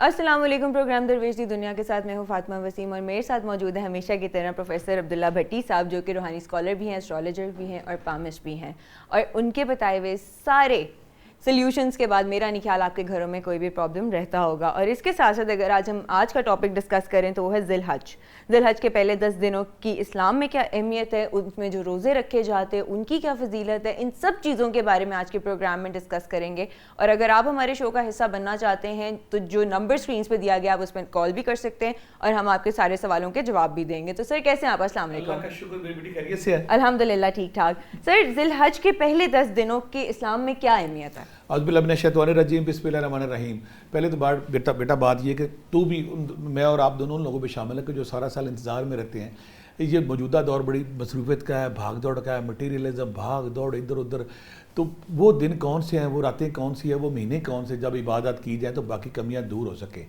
السلام علیکم. پروگرام درویش دی دنیا کے ساتھ میں ہوں فاطمہ وسیم, اور میرے ساتھ موجود ہے ہمیشہ کی طرح پروفیسر عبداللہ بھٹی صاحب, جو کہ روحانی اسکالر بھی ہیں, اسٹرالوجر بھی ہیں اور پامسٹ بھی ہیں, اور ان کے بتائے ہوئے سارے سلیوشنس کے بعد میرا نہیں خیال آپ کے گھروں میں کوئی بھی پرابلم رہتا ہوگا. اور اس کے ساتھ ساتھ اگر ہم آج کا ٹاپک ڈسکس کریں تو وہ ہے ذی الحج. ذی الحج کے پہلے 10 دنوں کی اسلام میں کیا اہمیت ہے, اس میں جو روزے رکھے جاتے ہیں ان کی کیا فضیلت ہے, ان سب چیزوں کے بارے میں آج کے پروگرام میں ڈسکس کریں گے. اور اگر آپ ہمارے شو کا حصہ بننا چاہتے ہیں تو جو نمبر اسکرینس پہ دیا گیا آپ اس پہ کال بھی کر سکتے ہیں, اور ہم آپ کے سارے سوالوں کے جواب بھی دیں گے. تو سر کیسے ہیں آپ؟ السلام علیکم. اللہ کا شکر, میری بیٹی خیریت سے ہے؟ الحمد للہ ٹھیک ٹھاک. سر ذی الحج کے پہلے 10 دنوں کے اسلام میں کیا اہمیت ہے؟ اعوذ باللہ من الشیطان الرجیم, بسم اللہ الرحمن الرحیم. پہلے تو بیٹا بات یہ کہ تو بھی, میں اور آپ دونوں لوگوں پہ شامل ہے کہ جو سارا سال انتظار میں رہتے ہیں. یہ موجودہ دور بڑی مصروفیت کا ہے, بھاگ دوڑ کا ہے, مٹیریلزم, بھاگ دوڑ ادھر ادھر. تو وہ دن کون سے ہیں, وہ راتیں کون سی ہیں, وہ مہینے کون سے, جب عبادت کی جائے تو باقی کمیاں دور ہو سکے.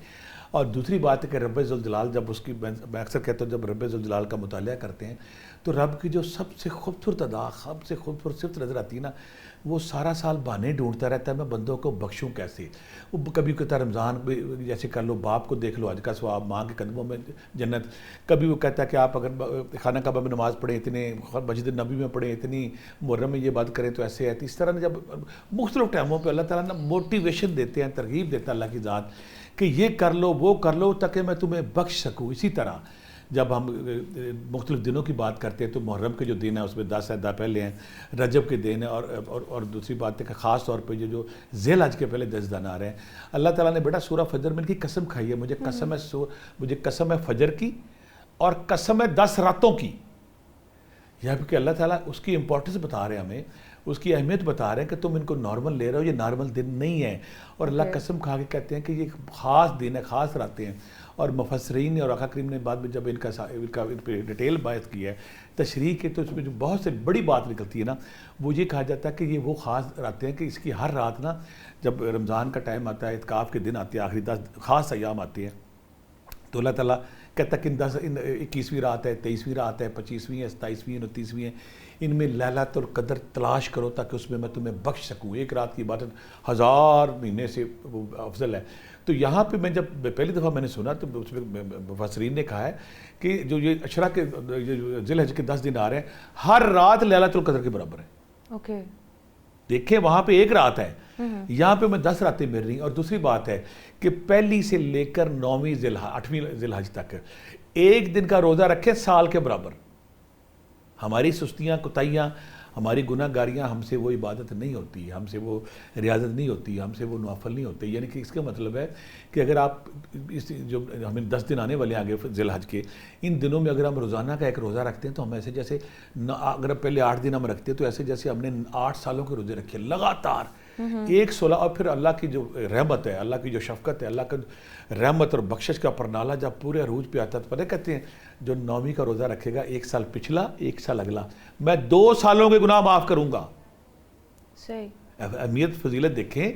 اور دوسری بات ہے کہ رب ذوالجلال, جب اس کی میں اکثر کہتا ہوں جب رب ذوالجلال کا مطالعہ کرتے ہیں تو رب کی جو سب سے خوبصورت ادا, سب سے خوبصورت صفت نظر آتی ہے نا, وہ سارا سال بہانے ڈھونڈتا رہتا ہے میں بندوں کو بخشوں کیسے. وہ کبھی کہتا ہے رمضان جیسے کر لو, باپ کو دیکھ لو حج کا ثواب, ماں کے قدموں میں جنت. کبھی وہ کہتا ہے کہ آپ اگر خانہ کعبہ میں نماز پڑھیں اتنے, مسجد نبی میں پڑھیں اتنی, محرم میں یہ بات کریں تو ایسے ہے. اس طرح جب مختلف ٹائموں پہ اللہ تعالیٰ نے موٹیویشن دیتے ہیں, ترغیب دیتا ہے اللہ کی ذات کہ یہ کر لو وہ کر لو تاکہ میں تمہیں بخش سکوں. اسی طرح جب ہم مختلف دنوں کی بات کرتے ہیں تو محرم کے جو دن ہے اس میں 10 پہلے ہیں, رجب کے دن ہیں, اور دوسری بات ہے کہ خاص طور پہ جو ذی الحج کے پہلے 10 دن آ رہے ہیں, اللہ تعالیٰ نے بیٹا سورہ فجر میں ان کی قسم کھائی ہے. مجھے قسم ہے فجر کی اور قسم ہے 10 راتوں کی. یہ کہ اللہ تعالیٰ اس کی امپورٹنس بتا رہے ہیں ہمیں, اس کی اہمیت بتا رہے ہیں کہ تم ان کو نارمل لے رہے ہو, یہ نارمل دن نہیں ہے. اور اللہ قسم کھا کے کہتے ہیں کہ یہ خاص دن ہے, خاص راتیں ہیں. اور مفسرین نے اور آقا کریم نے بعد میں جب ان کا ڈیٹیل بحث کی ہے, تشریح کی, تو اس میں جو بہت سے بڑی بات نکلتی ہے نا, وہ یہ کہا جاتا ہے کہ یہ وہ خاص راتیں ہیں کہ اس کی ہر رات نا, جب رمضان کا ٹائم آتا ہے, اعتکاف کے دن آتے ہیں, آخری 10 خاص ایام آتے ہیں, تو اللہ تعالیٰ کہتا ہے کہ 21ویں رات ہے, 23ویں رات ہے, 25ویں ہے, 27ویں ہے, 29ویں ہے, ان میں لیلۃ القدر تلاش کرو تاکہ اس میں میں تمہیں بخش سکوں. ایک رات کی عبادت 1000 مہینے سے افضل ہے. تو یہاں پہ میں جب پہلی دفعہ میں نے سنا تو اس میں مفسرین نے کہا ہے کہ جو یہ عشرہ کے ذی الحج کے 10 دن آ رہے ہیں, ہر رات لیلۃ القدر کے برابر ہے. اوکے, دیکھیں وہاں پہ ایک رات ہے, یہاں پہ میں 10 راتیں مل رہی ہیں. اور دوسری بات ہے کہ پہلی سے لے کر 9ویں 8ویں ذی الحج تک ایک دن کا روزہ رکھیں سال کے برابر. ہماری سستیاں, کوتاہیاں, ہماری گناہ گاریاں, ہم سے وہ عبادت نہیں ہوتی, ہم سے وہ ریاضت نہیں ہوتی, ہم سے وہ نوافل نہیں ہوتے. یعنی کہ اس کا مطلب ہے کہ اگر آپ اس جو ہمیں 10 دن آنے والے ہیں آگے ذی الحج کے, ان دنوں میں اگر ہم روزانہ کا ایک روزہ رکھتے ہیں تو ہم ایسے جیسے, اگر پہلے 8 دن ہم رکھتے ہیں تو ایسے جیسے ہم نے 8 سالوں کے روزے رکھے لگاتار, ایک 16. اور پھر اللہ کی جو رحمت ہے, اللہ کی جو شفقت ہے, اللہ کا رحمت اور بخشش کا پرنالہ جب پورے عروج پہ آتا ہے تو پتہ کہتے ہیں جو 9ویں کا روزہ رکھے گا, 1 سال پچھلا 1 سال اگلا, میں 2 سالوں کے گناہ معاف کروں گا. صحیح. اہمیت فضیلت دیکھیں,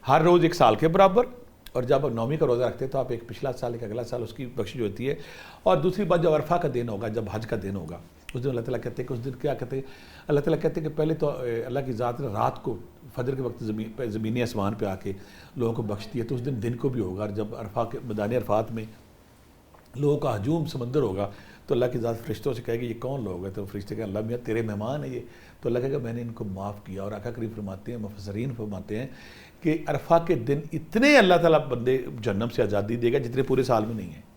ہر روز 1 سال کے برابر. اور جب آپ 9ویں کا روزہ رکھتے ہیں تو آپ ایک پچھلا سال ایک اگلا سال اس کی بخشش ہوتی ہے. اور دوسری بات جب عرفہ کا دن ہوگا, جب حج کا دن ہوگا, اس دن اللہ تعالیٰ کہتے ہیں کہ اس دن کیا کہتے ہیں, اللہ تعالیٰ کہتے ہیں کہ پہلے تو اللہ کی ذات نے رات کو فجر کے وقت زمینی آسمان پہ آ کے لوگوں کو بخش دیا, تو اس دن کو بھی ہوگا. اور جب عرفہ کے میدان عرفات میں لوگوں کا ہجوم سمندر ہوگا تو اللہ کی ذات فرشتوں سے کہے گی یہ کون لوگ ہیں, تو فرشتے کہیں اللہ میاں تیرے مہمان ہیں یہ, تو اللہ کہے گا میں نے ان کو معاف کیا. اور آقا کریم فرماتے ہیں, مفسرین فرماتے ہیں کہ عرفہ کے دن اتنے اللہ تعالیٰ بندے جہنم سے آزادی دے گا جتنے پورے سال میں نہیں ہیں.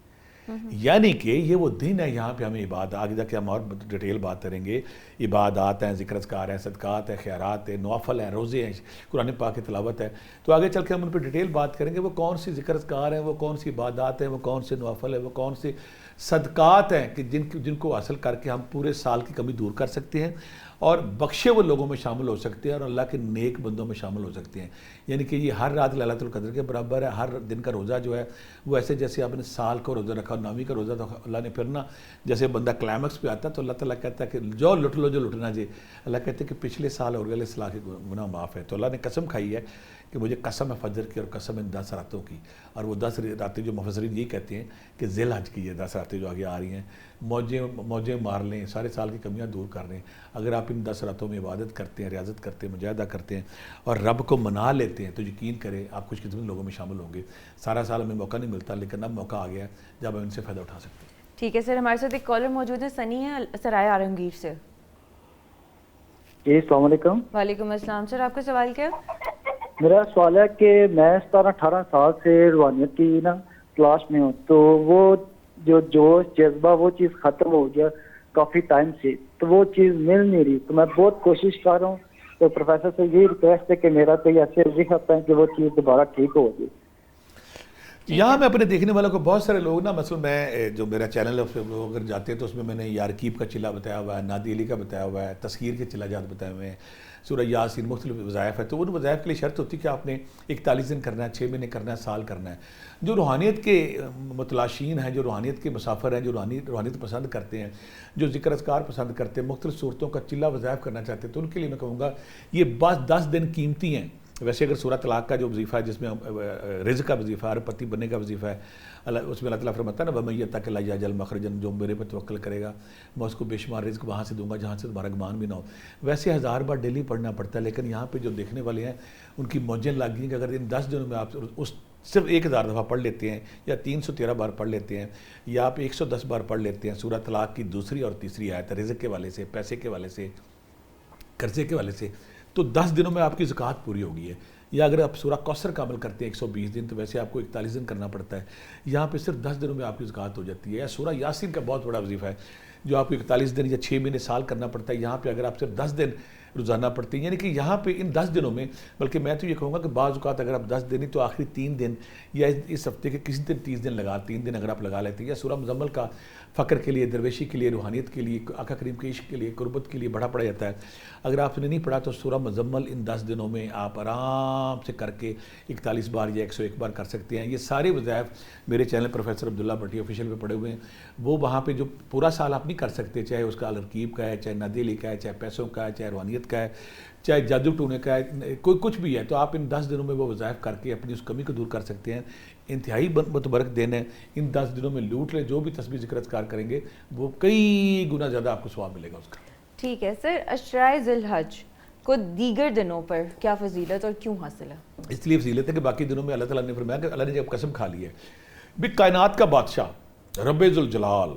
یعنی کہ یہ وہ دن ہے, یہاں پہ ہمیں عبادت, آگے جا کے ہم اور ڈیٹیل بات کریں گے, عبادات ہیں, ذکر اذکار ہیں, صدقات ہیں, خیرات ہیں, نوافل ہیں, روزے ہیں, قرآن پاک کی تلاوت ہے. تو آگے چل کے ہم ان پہ ڈیٹیل بات کریں گے, وہ کون سی ذکر اذکار ہیں, وہ کون سی عبادات ہیں, وہ کون سے نوافل ہیں, وہ کون سے صدقات ہیں کہ جن کو حاصل کر کے ہم پورے سال کی کمی دور کر سکتے ہیں اور بخشے وہ لوگوں میں شامل ہو سکتے ہیں اور اللہ کے نیک بندوں میں شامل ہو سکتے ہیں. یعنی کہ یہ ہر رات لیلۃ القدر کے برابر ہے. ہر دن کا روزہ جو ہے وہ ایسے جیسے آپ نے سال کو روزہ رکھا, 9ویں کا روزہ, تو اللہ نے پھر نا جیسے بندہ کلائمیکس پہ آتا ہے تو اللہ تعالیٰ کہتا ہے کہ جو لٹ لو جو لٹنا جی. اللہ کہتے ہیں کہ پچھلے سال اور اگلے سال کے گناہ معاف ہے. تو اللہ نے قسم کھائی ہے کہ مجھے قسم ہے فجر کی اور قسم ان 10 راتوں کی، اور وہ 10 راتیں جو مفسرین یہ کہتے ہیں کہ ذی الحج کی یہ 10 راتیں جو آگے آ رہی ہیں، موجیں مار لیں، سارے سال کی کمیاں دور کر لیں. اگر آپ ان 10 راتوں میں عبادت کرتے ہیں، ریاضت کرتے ہیں، مجاہدہ کرتے ہیں اور رب کو منا لیتے ہیں تو یقین کریں آپ خوش قسمت لوگوں میں شامل ہوں گے. سارا سال ہمیں موقع نہیں ملتا، لیکن اب موقع آ گیا ہے جب ہم ان سے فائدہ اٹھا سکتے ہیں. ٹھیک ہے سر، ہمارے ساتھ ایک کالر موجود ہے، سنی ہے سرائے عالمگیر سے. جی السلام علیکم. وعلیکم السلام. سر آپ کا سوال کیا؟ میرا سوال ہے کہ میں 17-18 سال سے روحانیت کی نا تلاش میں ہوں، تو وہ جو جوش جذبہ وہ چیز ختم ہو گیا کافی ٹائم سے، تو وہ چیز مل نہیں رہی. تو میں بہت کوشش کر رہا ہوں، تو پروفیسر سے یہ ریکویسٹ ہے کہ میرا کوئی ایسے ذکر ہے کہ وہ چیز دوبارہ ٹھیک ہو جائے. یہاں میں اپنے دیکھنے والوں کو بہت سارے لوگ نا، مثلا میں جو میرا چینل ہے اس پہ اگر جاتے ہیں تو اس میں نے یارکیب کا چلہ بتایا ہوا ہے، نادی علی کا بتایا ہوا ہے، تذکیر کے چلہ جات بتائے ہوئے ہیں، سورہ یاسین، مختلف وظائف ہے. تو ان وظائف کے لیے شرط ہوتی ہے کہ آپ نے 41 دن کرنا ہے، 6 مہینے کرنا ہے، سال کرنا ہے. جو روحانیت کے متلاشین ہیں، جو روحانیت کے مسافر ہیں، جو روحانیت پسند کرتے ہیں، جو ذکر اذکار پسند کرتے ہیں، مختلف صورتوں کا چلہ وظائف کرنا چاہتے ہیں، تو ان کے لیے میں کہوں گا یہ بس 10 دن قیمتی ہیں. ویسے اگر سورہ طلاق کا جو وظیفہ ہے جس میں رزق کا وظیفہ ہے، پتی بننے کا وظیفہ ہے، اس میں اللہ تعالیٰ فرماتا ہے نا وَمَن يَتَّقِ اللَّهَ يَجْعَلْ مَخْرَجًا، جو میرے پہ توکل کرے گا میں اس کو بے شمار رزق وہاں سے دوں گا جہاں سے تمہارا گمان بھی نہ ہو. ویسے 1000 بار ڈیلی پڑھنا پڑتا ہے، لیکن یہاں پہ جو دیکھنے والے ہیں ان کی موجیں لگ گئی کہ اگر ان 10 دنوں میں آپ اس صرف 1000 دفعہ پڑھ لیتے ہیں یا 313 بار پڑھ لیتے ہیں یا آپ 110 بار پڑھ لیتے ہیں سورہ طلاق کی 2 اور 3 آیت رزق کے والے سے، پیسے کے والے سے، قرضے کے والے سے، تو 10 دنوں میں آپ کی زکوٰۃ پوری ہوگی ہے. یا اگر آپ سورہ کوثر کا عمل کرتے ہیں 120 دن تو ویسے آپ کو 41 دن کرنا پڑتا ہے، یہاں پہ صرف 10 دنوں میں آپ کی زکوٰۃ ہو جاتی ہے. یا سورہ یاسین کا بہت بڑا وظیفہ ہے جو آپ کو 41 دن یا 6 مہینے سال کرنا پڑتا ہے، یہاں پہ اگر آپ صرف 10 دن روزانہ پڑھتے ہیں، یعنی کہ یہاں پہ ان 10 دنوں میں، بلکہ میں تو یہ کہوں گا کہ بعض اوقات اگر آپ 10 دن ہی تو آخری 3 دن یا اس ہفتے کے کسی دن 30 دن لگا 3 دن اگر آپ لگا لیتے ہیں، یا سورہ مزمل کا فقر کے لیے، درویشی کے لیے، روحانیت کے لیے، آقا کریم کے عشق کے لیے، قربت کے لیے پڑھا جاتا ہے. اگر آپ نے نہیں پڑھا تو سورہ مزمل ان 10 دنوں میں آپ آرام سے کر کے 41 بار یا 101 بار کر سکتے ہیں. یہ سارے وظائف میرے چینل پروفیسر عبداللہ بھٹی آفیشیل پہ پڑے ہوئے ہیں. وہ وہاں پہ جو پورا سال آپ نہیں کر سکتے، چاہے اس کا الرکیب کا ہے، چاہے نادی علی کا ہے، چاہے پیسوں کا ہے، چاہے روحانیت کا ہے، چاہے جادو ٹونے کا ہے، کوئی کچھ بھی ہے، تو آپ ان 10 دنوں میں وہ وظائف کر کے اپنی اس کمی کو دور کر سکتے ہیں. انتہائی متبرک دن ہے. ان 10 دنوں میں لوٹ لیں، جو بھی تسبیح ذکر اذکار کریں گے وہ کئی گنا زیادہ آپ کو ثواب ملے گا اس کا. ٹھیک ہے سر، عشرائے ذی الحج کو دیگر دنوں پر کیا فضیلت اور کیوں حاصل ہے؟ اس لیے فضیلت ہے کہ باقی دنوں میں اللہ تعالیٰ نے فرمایا کہ اللہ نے جب قسم کھا لی ہے بھی کائنات کا بادشاہ رب ذوالجلال،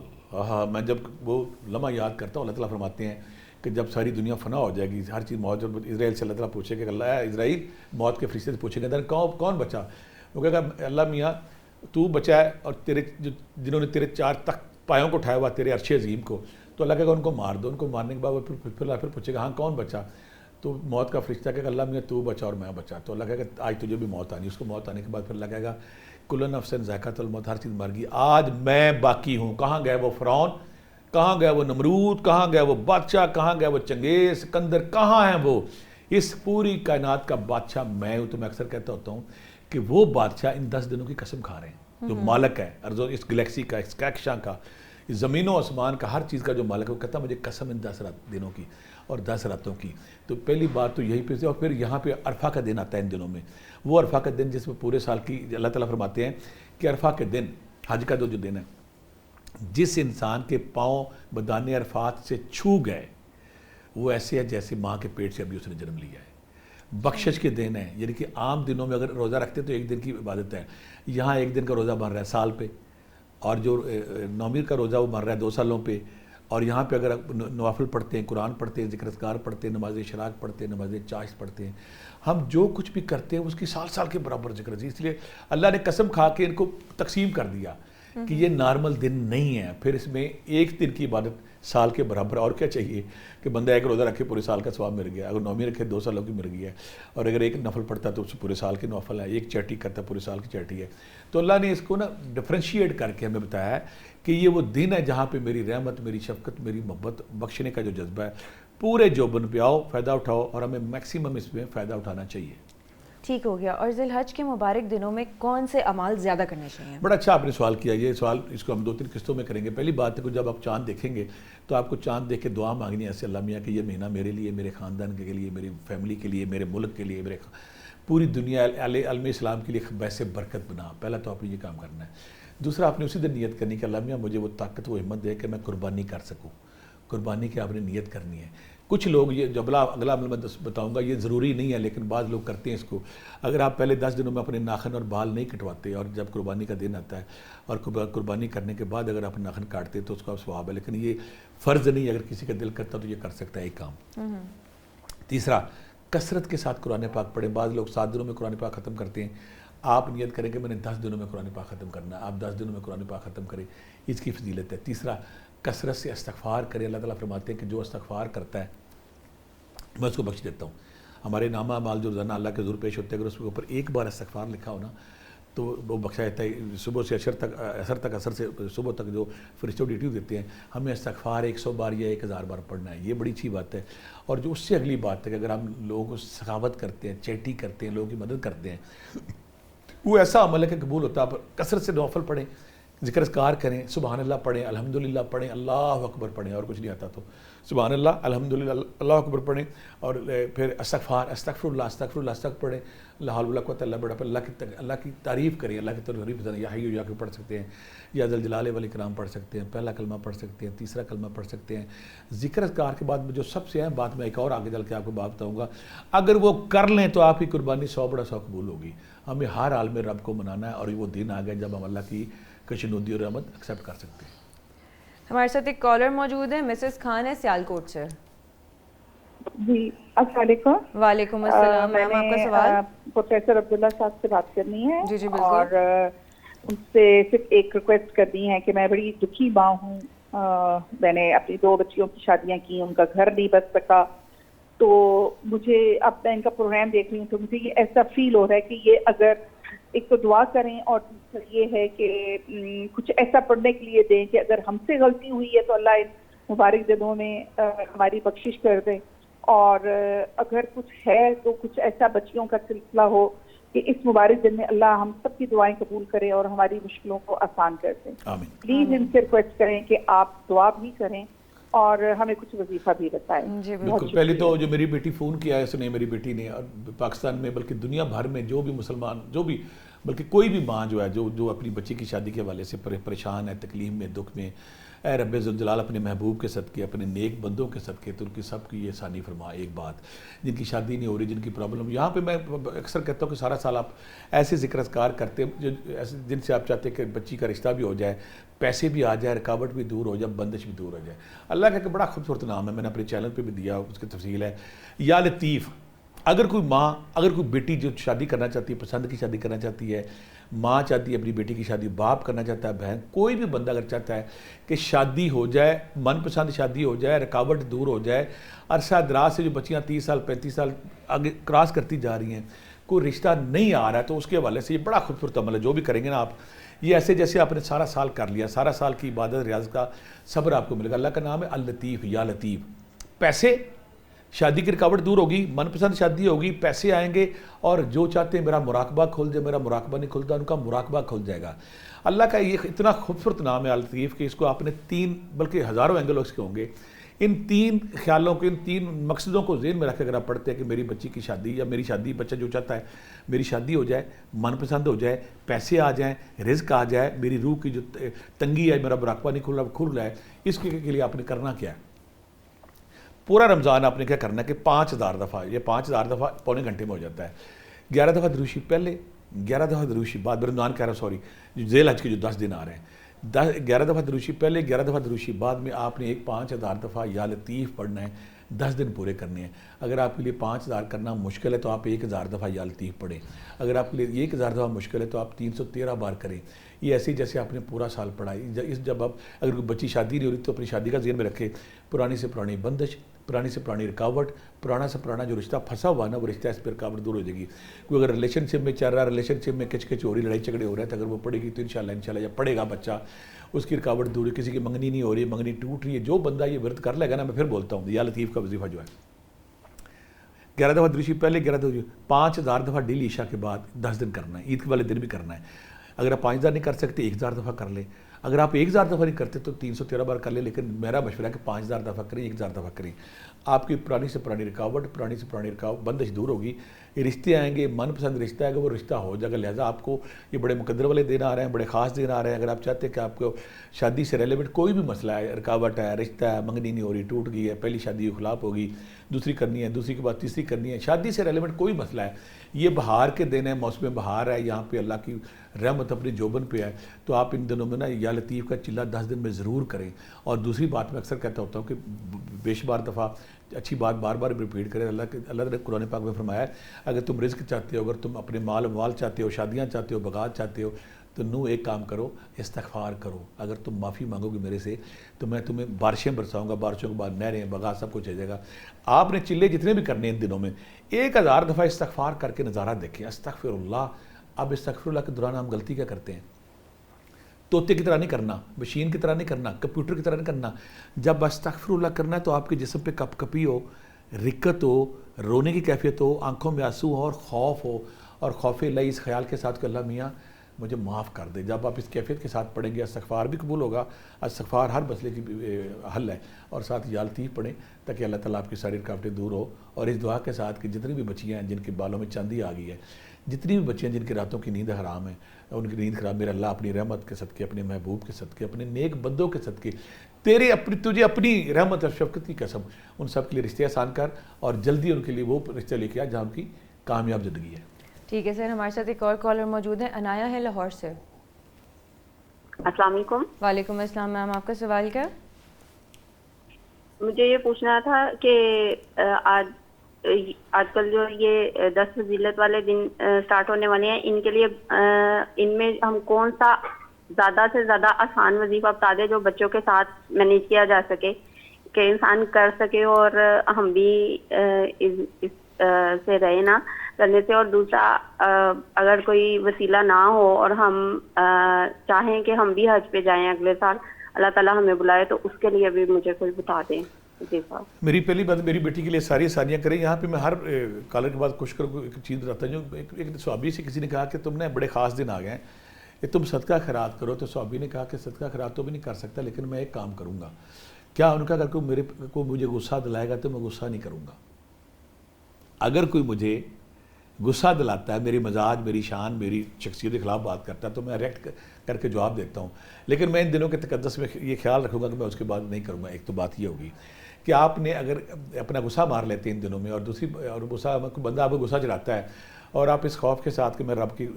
میں جب وہ لمحہ یاد کرتا ہوں اللہ تعالیٰ فرماتے ہیں کہ جب ساری دنیا فنا ہو جائے گی، ہر چیز موت، اسرائیل سے اللہ تعالیٰ پوچھے کہ اللہ اسرائیل، موت کے فرشتے سے پوچھیں گے کون بچا؟ وہ کہے گا اللہ میاں تو بچا ہے، اور تیرے جنہوں نے تیرے 4 تخت پایوں کو اٹھایا ہوا تیرے عرش عظیم کو، تو اللہ کہے گا ان کو مار دو. ان کو مارنے کے بعد وہ پھر پوچھے گا ہاں کون بچا؟ تو موت کا فرشتہ کہے گا اللہ میاں تو بچا اور میں بچا. تو اللہ کہے گا آج تجھے بھی موت آنی. اس کو موت آنے کے بعد پھر اللہ کہے گا کل نفس ذائقۃ الموت، ہر چیز مر گئی، آج میں باقی ہوں. کہاں گئے وہ فرعون، کہاں گیا وہ نمرود، کہاں گیا وہ بادشاہ، کہاں گیا وہ چنگیز سکندر، کہاں ہیں وہ؟ اس پوری کائنات کا بادشاہ میں ہوں. تو میں اکثر کہتا ہوتا ہوں کہ وہ بادشاہ ان 10 دنوں کی قسم کھا رہے ہیں جو مالک ہے اس گلیکسی کا، اس کہکشاں کا، اس زمین و آسمان کا، ہر چیز کا جو مالک ہے، وہ کہتا ہے مجھے قسم ان 10 دنوں کی اور 10 راتوں کی. تو پہلی بات تو یہی پہ سے، اور پھر یہاں پہ عرفہ کا دن آتا ہے ان دنوں میں، وہ عرفہ کا دن جس میں پورے سال کی اللہ تعالیٰ فرماتے ہیں کہ عرفہ کے دن، حج کا جو دن ہے، جس انسان کے پاؤں بدان عرفات سے چھو گئے وہ ایسے ہے جیسے ماں کے پیٹ سے ابھی اس نے جنم لیا ہے. بخشش کے دن ہیں، یعنی کہ عام دنوں میں اگر روزہ رکھتے تو 1 دن کی عبادت ہے، یہاں 1 دن کا روزہ بن رہا ہے سال پہ، اور جو نومیر کا روزہ وہ بن رہا ہے 2 سالوں پہ. اور یہاں پہ اگر نوافل پڑھتے ہیں، قرآن پڑھتے ہیں، ذکر اذکار پڑھتے ہیں، نماز اشراق پڑھتے ہیں، نماز چاشت پڑھتے ہیں، ہم جو کچھ بھی کرتے ہیں اس کی سال کے برابر ذکر. اس لیے اللہ نے قسم کھا کے ان کو تقسیم کر دیا کہ یہ نارمل دن نہیں ہے. پھر اس میں 1 دن کی عبادت سال کے برابر. اور کیا چاہیے کہ بندہ 1 روزہ رکھے پورے سال کا ثواب مل گیا، اگر نومی رکھے 2 سالوں کی مل گئی ہے، اور اگر 1 نفل پڑھتا تو اس سے پورے سال کے نوافل ہے، 1 چیٹی کرتا پورے سال کی چیٹی ہے. تو اللہ نے اس کو نا ڈفرینشیٹ کر کے ہمیں بتایا ہے کہ یہ وہ دن ہے جہاں پہ میری رحمت، میری شفقت، میری محبت، بخشنے کا جو جذبہ ہے، پورے جوبن پہ آؤ، فائدہ اٹھاؤ، اور ہمیں میکسیمم اس میں فائدہ اٹھانا چاہیے. ٹھیک ہو گیا. اور ذی الحج کے مبارک دنوں میں کون سے اعمال زیادہ کرنے چاہیے؟ بڑا اچھا آپ نے سوال کیا. یہ سوال اس کو ہم 2-3 قسطوں میں کریں گے. پہلی بات ہے کہ جب آپ چاند دیکھیں گے تو آپ کو چاند دیکھ کے دعا مانگنی ہے ایسے اللہ میاں کہ یہ مہینہ میرے لیے، میرے خاندان کے لیے، میری فیملی کے لیے، میرے ملک کے لیے، پوری دنیا علم اسلام کے لیے باعث برکت بنا. پہلا تو آپ نے یہ کام کرنا ہے. دوسرا آپ نے اسی دن نیت کرنی کہ اللہ میاں مجھے وہ طاقت وہ ہمت دے کہ میں قربانی کر سکوں. قربانی کی آپ نے نیت کرنی ہے. کچھ لوگ یہ جو اگلا عمل میں بتاؤں گا یہ ضروری نہیں ہے لیکن بعض لوگ کرتے ہیں اس کو. اگر آپ پہلے 10 دنوں میں اپنے ناخن اور بال نہیں کٹواتے اور جب قربانی کا دن آتا ہے اور قربانی کرنے کے بعد اگر آپ ناخن کاٹتے تو اس کا ثواب ہے, لیکن یہ فرض نہیں. اگر کسی کا دل کرتا تو یہ کر سکتا ہے ایک کام. تیسرا, کثرت کے ساتھ قرآن پاک پڑھیں. بعض لوگ 7 دنوں میں قرآن پاک ختم کرتے ہیں. آپ نیت کریں کہ میں نے 10 دنوں میں قرآن پاک ختم کرنا ہے. آپ 10 دنوں میں قرآن پاک ختم کریں, اس کی فضیلت ہے. تیسرا, کثرت سے استغفار کریں. اللہ تعالیٰ فرماتے ہیں کہ جو استغفار کرتا ہے میں اس کو بخش دیتا ہوں. ہمارے نامہ اعمال جو روزانہ اللہ کے حضور پیش ہوتے ہیں اگر اس کے اوپر ایک بار استغفار لکھا ہو نا تو وہ بخشا جاتا ہے. صبح سے اثر سے صبح تک جو فرشتوں ڈیوٹی دیتے ہیں ہمیں استغفار 100 بار یا 1000 بار پڑھنا ہے. یہ بڑی اچھی بات ہے. اور جو اس سے اگلی بات ہے کہ اگر ہم لوگوں کو سخاوت کرتے ہیں, چیٹی کرتے ہیں, لوگوں کی مدد کرتے ہیں, وہ ایسا عمل ہے کہ قبول ہوتا ہے. کثرت سے نوافل پڑھیں, ذکر اذکار کریں, سبحان اللہ پڑھیں, الحمدللہ پڑھیں, اللہ اکبر پڑھیں, اور کچھ نہیں آتا تو سبحان اللہ, الحمدللہ, اللہ اکبر پڑھیں, اور پھر استغفر اللہ پڑھیں, لا حول ولا قوت الا باللہ, اللہ کی تعریف کریں, اللہ کی تعریف کریں. یا حی یا کے پڑھ سکتے ہیں, یا ذل جلال والاکرام پڑھ سکتے ہیں, پہلا کلمہ پڑھ سکتے ہیں, تیسرا کلمہ پڑھ سکتے ہیں. ذکر اذکار کے بعد جو سب سے اہم بات میں ایک اور آگے چل کے آپ کو بات بتاؤں گا, اگر وہ کر لیں تو آپ کی قربانی 100 بڑا 100 قبول ہوگی. ہمیں ہر حال میں رب کو منانا ہے, اور وہ دن آ گیا جب ہم اللہ کی کشنودی اور رحمت ایکسیپٹ کر سکتے ہیں. ہمارے ساتھ ایک کالر موجود ہے, مسز خان ہے سیالکوٹ سے. جی السلام علیکم. وعلیکم السلام. میم آپ کا سوال. پروفیسر عبداللہ صاحب سے بات کرنی ہے. جی بالکل. اور ان سے صرف ایک ریکویسٹ کرنی ہے کہ میں بڑی دکھی ماں ہوں. میں نے اپنی 2 بچیوں کی شادیاں کی, ان کا گھر نہیں بچ سکا, تو مجھے اب میں ان کا پروگرام دیکھ رہی ہوں تو مجھے یہ ایسا فیل ہو رہا ہے کہ یہ اگر ایک تو دعا کریں, اور یہ ہے کہ کچھ ایسا پڑھنے کے لیے دیں کہ اگر ہم سے غلطی ہوئی ہے تو اللہ ان مبارک دنوں میں ہماری بخشش کر دے, اور اگر کچھ ہے تو کچھ ایسا بچیوں کا سلسلہ ہو کہ اس مبارک دن میں اللہ ہم سب کی دعائیں قبول کرے اور ہماری مشکلوں کو آسان کر دے. پلیز ان سے ریکویسٹ کریں کہ آپ دعا بھی کریں اور ہمیں کچھ وظیفہ بھی بتائیں. بالکل. پہلے تو جو میری بیٹی فون کیا ہے اس نے, میری بیٹی نے, اور پاکستان میں بلکہ دنیا بھر میں جو بھی مسلمان, جو بھی بلکہ کوئی بھی ماں جو ہے جو اپنی بچی کی شادی کے حوالے سے پریشان ہے, تکلیف میں, دکھ میں, اے رب ذوالجلال اپنے محبوب کے صدقے, اپنے نیک بندوں کے صدقے تو ان کی سب کی یہ آسانی فرما. ایک بات, جن کی شادی نہیں ہو رہی, جن کی پرابلم, یہاں پہ میں اکثر کہتا ہوں کہ سارا سال آپ ایسے ذکر اذکار کرتے ہیں جن سے آپ چاہتے ہیں کہ بچی کا رشتہ بھی ہو جائے, پیسے بھی آ جائے, رکاوٹ بھی دور ہو جائے, بندش بھی دور ہو جائے. اللہ کا ایک بڑا خوبصورت نام ہے, میں نے اپنے چینل پہ بھی دیا, اس کی تفصیل ہے, یا لطیف. اگر کوئی ماں, اگر کوئی بیٹی جو شادی کرنا چاہتی ہے, پسند کی شادی کرنا چاہتی ہے, ماں چاہتی ہے اپنی بیٹی کی شادی, باپ کرنا چاہتا ہے, بہن, کوئی بھی بندہ اگر چاہتا ہے کہ شادی ہو جائے, من پسند شادی ہو جائے, رکاوٹ دور ہو جائے, عرصہ دراز سے جو بچیاں 30 سال 35 سال آگے کراس کرتی جا رہی ہیں, کوئی رشتہ نہیں آ رہا ہے, تو اس کے حوالے سے یہ بڑا خوبصورت عمل ہے. جو بھی کریں گے نا آپ, یہ ایسے جیسے آپ نے سارا سال کر لیا, سارا سال کی عبادت ریاض کا صبر آپ کو ملے گا. اللہ کا نام ہے اللطیف, یا لطیف. پیسے, شادی کی رکاوٹ دور ہوگی, من پسند شادی ہوگی, پیسے آئیں گے, اور جو چاہتے ہیں میرا مراقبہ کھل جائے, میرا مراقبہ نہیں کھلتا, ان کا مراقبہ کھل جائے گا. اللہ کا یہ اتنا خوبصورت نام ہے اللطیف کہ اس کو آپ نے 3 بلکہ ہزاروں اینگل اس کے ہوں گے. ان 3 خیالوں کو, ان 3 مقصدوں کو ذہن میں رکھ کے اگر آپ پڑھتے ہیں کہ میری بچی کی شادی, یا میری شادی, بچہ جو چاہتا ہے میری شادی ہو جائے, من پسند ہو جائے, پیسے آ جائیں, رزق آ جائے, میری روح کی جو تنگی ہے, میرا مراقبہ نہیں کھل رہا ہے, اس کے لیے آپ نے کرنا کیا ہے؟ پورا رمضان آپ نے کیا کرنا ہے کہ 5000 دفعہ, یہ 5000 دفعہ پونے گھنٹے میں ہو جاتا ہے. 11 دفعہ دروشی پہلے, 11 دفعہ دروشی بعد, رمضان کہہ رہا ہوں سوری, ذیل حج کے جو 10 دن آ رہے ہیں, 11 دفعہ دروشی پہلے, 11 دفعہ دروشی بعد میں آپ نے 5000 دفعہ یا لطیف پڑھنا ہے. 10 دن پورے کرنے ہیں. اگر آپ کے لیے 5000 کرنا مشکل ہے تو آپ 1000 دفعہ یا لطیف پڑھیں. اگر آپ کے لیے 1000 دفعہ مشکل ہے تو آپ 313 بار کریں. یہ ایسے جیسے آپ نے پورا سال پڑھا. جب آپ, اگر کوئی بچی شادی نہیں ہو رہی تو اپنی شادی کا ذہن میں رکھے, پرانی سے پرانی بندش, پرانی سے پرانی رکاوٹ, پرانا سے پرانا جو رشتہ پھنسا ہوا نا, وہ رشتہ اس پہ رکاوٹ دور ہو جائے گی. کوئی اگر ریلیشن شپ میں چل رہا ہے, ریلیشن شپ میں کچ کچ ہو رہی, لڑائی جھگڑے ہو رہے ہیں, تو اگر وہ پڑھے گی تو انشاءاللہ جب پڑھے گا بچہ, اس کی رکاوٹ دور ہے. کسی کی منگنی نہیں ہو رہی, منگنی ٹوٹ رہی ہے, جو بندہ یہ ورد کر لے گا نا, میں پھر بولتا ہوں یا لطیف کا وظیفہ جو ہے 11 دفعہ دروشی پہلے, 11 دفعہ 5000 دفعہ ڈیلی عشاء کے بعد 10 دن کرنا ہے. عید کے والے دن بھی کرنا ہے. اگر آپ 5000 نہیں کر سکتے 1000 دفعہ کر لیں. اگر آپ 1000 دفعہ نہیں کرتے تو 313 بار کر لیں, لیکن میرا مشورہ ہے کہ 5000 دفعہ کریں, 1000 دفعہ کریں. آپ کی پرانی سے پرانی رکاوٹ بندش دور ہوگی. یہ رشتے آئیں گے, من پسند رشتہ ہے کہ وہ رشتہ ہو جائے گا. لہٰذا آپ کو یہ بڑے مقدر والے دن آ رہے ہیں, بڑے خاص دن آ رہے ہیں. اگر آپ چاہتے ہیں کہ آپ کو شادی سے ریلیونٹ کوئی بھی مسئلہ ہے, رکاوٹ ہے, رشتہ ہے, منگنی نہیں ہو رہی, ٹوٹ گئی ہے, پہلی شادی کی خلاف ہوگی, دوسری کرنی ہے, دوسری کے بعد تیسری کرنی ہے, شادی سے ریلیونٹ کوئی مسئلہ ہے, یہ بہار کے دن ہے, موسم بہار ہے, یہاں پہ اللہ کی رحمت اپنی جوبن پہ ہے, تو آپ ان دنوں میں نا یا لطیف کا چلہ 10 دن میں ضرور کریں. اور دوسری بات میں اکثر کہتا ہوتا ہوں کہ بے شمار دفعہ اچھی بات بار بار ریپیٹ کریں. اللہ نے قرآن پاک میں فرمایا ہے اگر تم رزق چاہتے ہو, اگر تم اپنے مال اموال چاہتے ہو, شادیاں چاہتے ہو, بغات چاہتے ہو, تو ایک کام کرو, استغفار کرو. اگر تم معافی مانگو گے میرے سے تو میں تمہیں بارشیں برساؤں گا, بارشوں کے بعد نہریں, بغات, سب کچھ ہو جائے گا. آپ نے چلے جتنے بھی کرنے ان دنوں میں 1000 دفعہ استغفار کر کے نظارہ دیکھیں. استغفر اللہ. اب استغفر اللہ کے دوران ہم غلطی کیا کرتے ہیں؟ طوطے کی طرح نہیں کرنا, مشین کی طرح نہیں کرنا, کمپیوٹر کی طرح نہیں کرنا. جب استغفر اللہ کرنا ہے تو آپ کے جسم پہ کپ کپی ہو, رکت ہو, رونے کی کیفیت ہو, آنکھوں میں آنسو ہو اور خوف ہو, اور خوف اللہ اس خیال کے ساتھ کہ اللہ میاں مجھے معاف کر دے. جب آپ اس کیفیت کے ساتھ پڑھیں گے استغفار بھی قبول ہوگا. استغفار ہر مسئلے کی حل ہے. اور ساتھ یا لطیف پڑھیں تاکہ اللہ تعالیٰ آپ کی ساری رکاوٹیں دور ہو. اور اس دعا کے ساتھ کہ جتنی بھی بچیاں ہیں جن کے بالوں میں چاندی آ گئی ہے, جتنی بھی بچیاں جن کی راتوں کی نیند حرام ہے, ان کی نیند خراب, میرا اللہ اپنی رحمت کے صدقے, اپنے محبوب کے صدقے, اپنے نیک بندوں کے صدقے, تجھے اپنی رحمت اور شفقت کی قسم, ان سب کے لیے رشتے آسان کر اور جلدی ان کے لیے وہ رشتہ لے کے آ جہاں ان کی کامیاب زندگی ہے. ٹھیک ہے سر, ہمارے ساتھ ایک اور کالر موجود ہے, انایا ہے لاہور سے. السلام علیکم. وعلیکم السلام میم, آپ کا سوال کیا؟ مجھے یہ پوچھنا تھا کہ آج کل جو یہ 10 فضیلت والے دن سٹارٹ ہونے والے ہیں, ان کے لیے ان میں ہم کون سا زیادہ سے زیادہ آسان وظیفہ بتا دیں جو بچوں کے ساتھ مینیج کیا جا سکے, کہ انسان کر سکے اور ہم بھی اس سے رہے نا کرنے سے. اور دوسرا, اگر کوئی وسیلہ نہ ہو اور ہم چاہیں کہ ہم بھی حج پہ جائیں اگلے سال, اللہ تعالیٰ ہمیں بلائے, تو اس کے لیے بھی مجھے کوئی بتا دیں. جی صاحب. میری پہلی بات میری بیٹی کے لیے ساری آسانیاں کریں. یہاں پہ میں ہر کالر کے بعد کوشش کروں ایک چیز بتاتا ہوں. ایک صحابی سے کسی نے کہا کہ تم نے بڑے خاص دن آ گئے ہیں, کہ تم صدقہ خیرات کرو. تو صحابی نے کہا کہ صدقہ خیرات تو بھی نہیں کر سکتا, لیکن میں ایک کام کروں گا. کیا؟ ان کا اگر کوئی مجھے غصہ دلائے گا تو میں غصہ نہیں کروں گا. اگر کوئی مجھے غصہ دلاتا ہے, میری مزاج, میری شان, میری شخصیت کے خلاف بات کرتا ہے, تو میں ریئیکٹ کر کے جواب دیتا ہوں. لیکن میں ان دنوں کے تقدس میں یہ خیال رکھوں گا کہ میں اس کے بعد نہیں کروں گا. ایک تو بات یہ ہوگی کہ آپ نے اگر اپنا غصہ مار لیتے ہیں ان دنوں میں, اور دوسری غصہ بندہ آپ کو غصہ چڑھاتا ہے, اور آپ اس خوف کے ساتھ کہ میں رب کی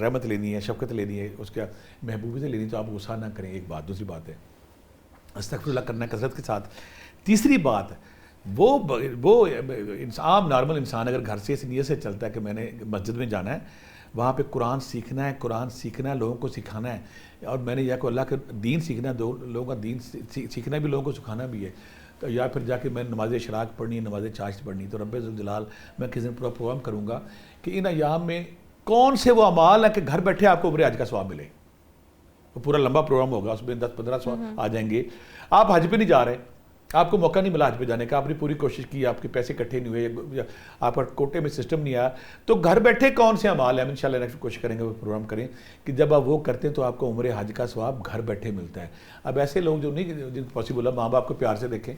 رحمت لینی ہے, شفقت لینی ہے, اس کا محبوبیت لینی, تو آپ غصہ نہ کریں. ایک بات. دوسری بات ہے استغفر اللہ کرنا کثرت کے ساتھ. تیسری بات, وہ عام نارمل انسان اگر گھر سے اس نیت سے چلتا ہے کہ میں نے مسجد میں جانا ہے, وہاں پہ قرآن سیکھنا ہے, لوگوں کو سکھانا ہے, اور میں نے یا کو اللہ کا دین سیکھنا ہے, لوگوں کا دین سیکھنا بھی, لوگوں کو سکھانا بھی ہے, تو یا پھر جا کے میں نماز اشراق پڑھنی ہے, نماز چاشت پڑھنی. تو رب ذوالجلال میں کسی دن پورا پروگرام کروں گا کہ ان ایام میں کون سے وہ اعمال ہیں کہ گھر بیٹھے آپ کو عمرے حج کا ثواب ملے. وہ پورا لمبا پروگرام ہوگا, اس میں 10-15 سوال آ جائیں گے. آپ حج پہ نہیں جا رہے, آپ کو موقع نہیں ملا حج پہ جانے کا, آپ نے پوری کوشش کی, آپ کے پیسے اکٹھے نہیں ہوئے, آپ کا کوٹے میں سسٹم نہیں آیا, تو گھر بیٹھے کون سے اعمال ہیں, ہم انشاءاللہ نیکسٹ کوشش کریں گے, وہ پروگرام کریں کہ جب آپ وہ کرتے ہیں تو آپ کو عمرے حج کا ثواب گھر بیٹھے ملتا ہے. اب ایسے لوگ جو نہیں, جن پاسبل ہے, ماں باپ کو پیار سے دیکھیں,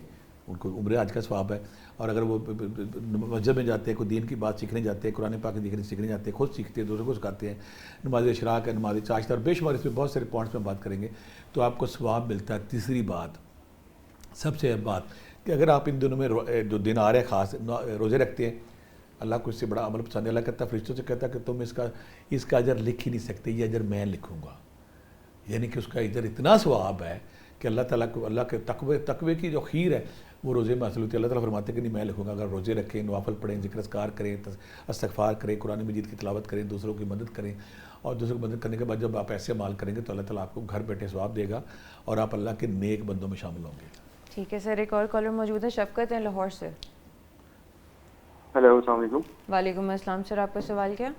ان کو عمرے حج کا ثواب ہے. اور اگر وہ مسجد میں جاتے ہیں, کوئی دین کی بات سیکھنے جاتے ہیں, قرآن پاک سیکھنے جاتے ہیں, خود سیکھتے ہیں, دوسروں کو سکھاتے ہیں, نماز اشراق ہے, نماز چاشت, اور بے شمار اس میں بہت سارے پوائنٹس میں بات کریں گے, تو آپ کو ثواب ملتا ہے. تیسری بات, سب سے اہم بات, کہ اگر آپ ان دنوں میں جو دن آ رہے ہیں خاص روزے رکھتے ہیں, اللہ کو اس سے بڑا عمل پسند ہے. اللہ کہتا ہے فرشتوں سے کہتا ہے کہ تم اس کا اجر لکھ ہی نہیں سکتے, یہ اجر میں لکھوں گا. یعنی کہ اس کا اجر اتنا ثواب ہے کہ اللہ تعالیٰ کو, اللہ کے تقوی کی جو خیر ہے وہ روزے میں حاصل ہوتی ہے. اللہ تعالیٰ فرماتے ہیں کہ نہیں میں لکھوں گا. اگر روزے رکھیں, نوافل پڑھیں, ذکر اذکار کریں, استغفار کریں, قرآن مجید کی تلاوت کریں, دوسروں کی مدد کریں, اور دوسروں کی مدد کرنے کے بعد جب آپ ایسے عمال کریں گے تو اللہ تعالیٰ آپ کو گھر بیٹھے ثواب دے گا, اور آپ اللہ کے نیک بندوں میں شامل ہوں گے. ٹھیک ہے سر, ایک اور کالر موجود ہے, شفقت ہے لاہور سے. ہیلو, السلام علیکم. وعلیکم السلام سر, آپ کا سوال کیا؟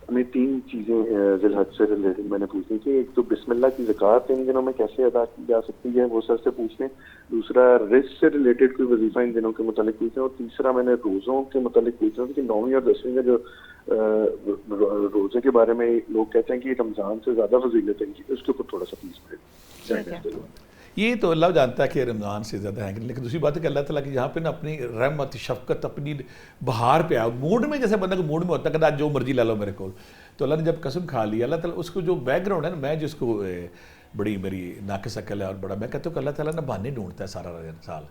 ہمیں 3 چیزیں ذی الحج سے ریلیٹڈ میں نے پوچھنی تھی. ایک تو بسم اللہ کی زکوٰۃ ان دنوں میں کیسے ادا کی جا سکتی ہے وہ سر سے پوچھ لیں. دوسرا رزق سے ریلیٹڈ کوئی وظیفہ ان دنوں کے متعلق پوچھیں. اور تیسرا میں نے روزوں کے متعلق پوچھنا تھا کہ 9ویں اور 10ویں کا جو روزے کے بارے میں لوگ کہتے ہیں کہ رمضان سے زیادہ فضیلت ہے, اس کے اوپر تھوڑا سا پلیز. یہ تو اللہ جانتا ہے کہ رمضان سے زیادہ ہیں, لیکن دوسری بات ہے کہ اللہ تعالیٰ کی یہاں پہ نا اپنی رحمت شفقت اپنی بہار پہ آؤ موڈ میں, جیسے بندہ کو موڈ میں ہوتا ہے کہ آج جو مرضی لا لو میرے کو. تو اللہ نے جب قسم کھا لی, اللہ تعالیٰ اس کو جو بیک گراؤنڈ ہے نا, میں جس کو بڑی میری ناقص عقل ہے اور بڑا, میں کہتا ہوں کہ اللہ تعالیٰ نا بہانے ڈھونڈتا ہے سارا سال,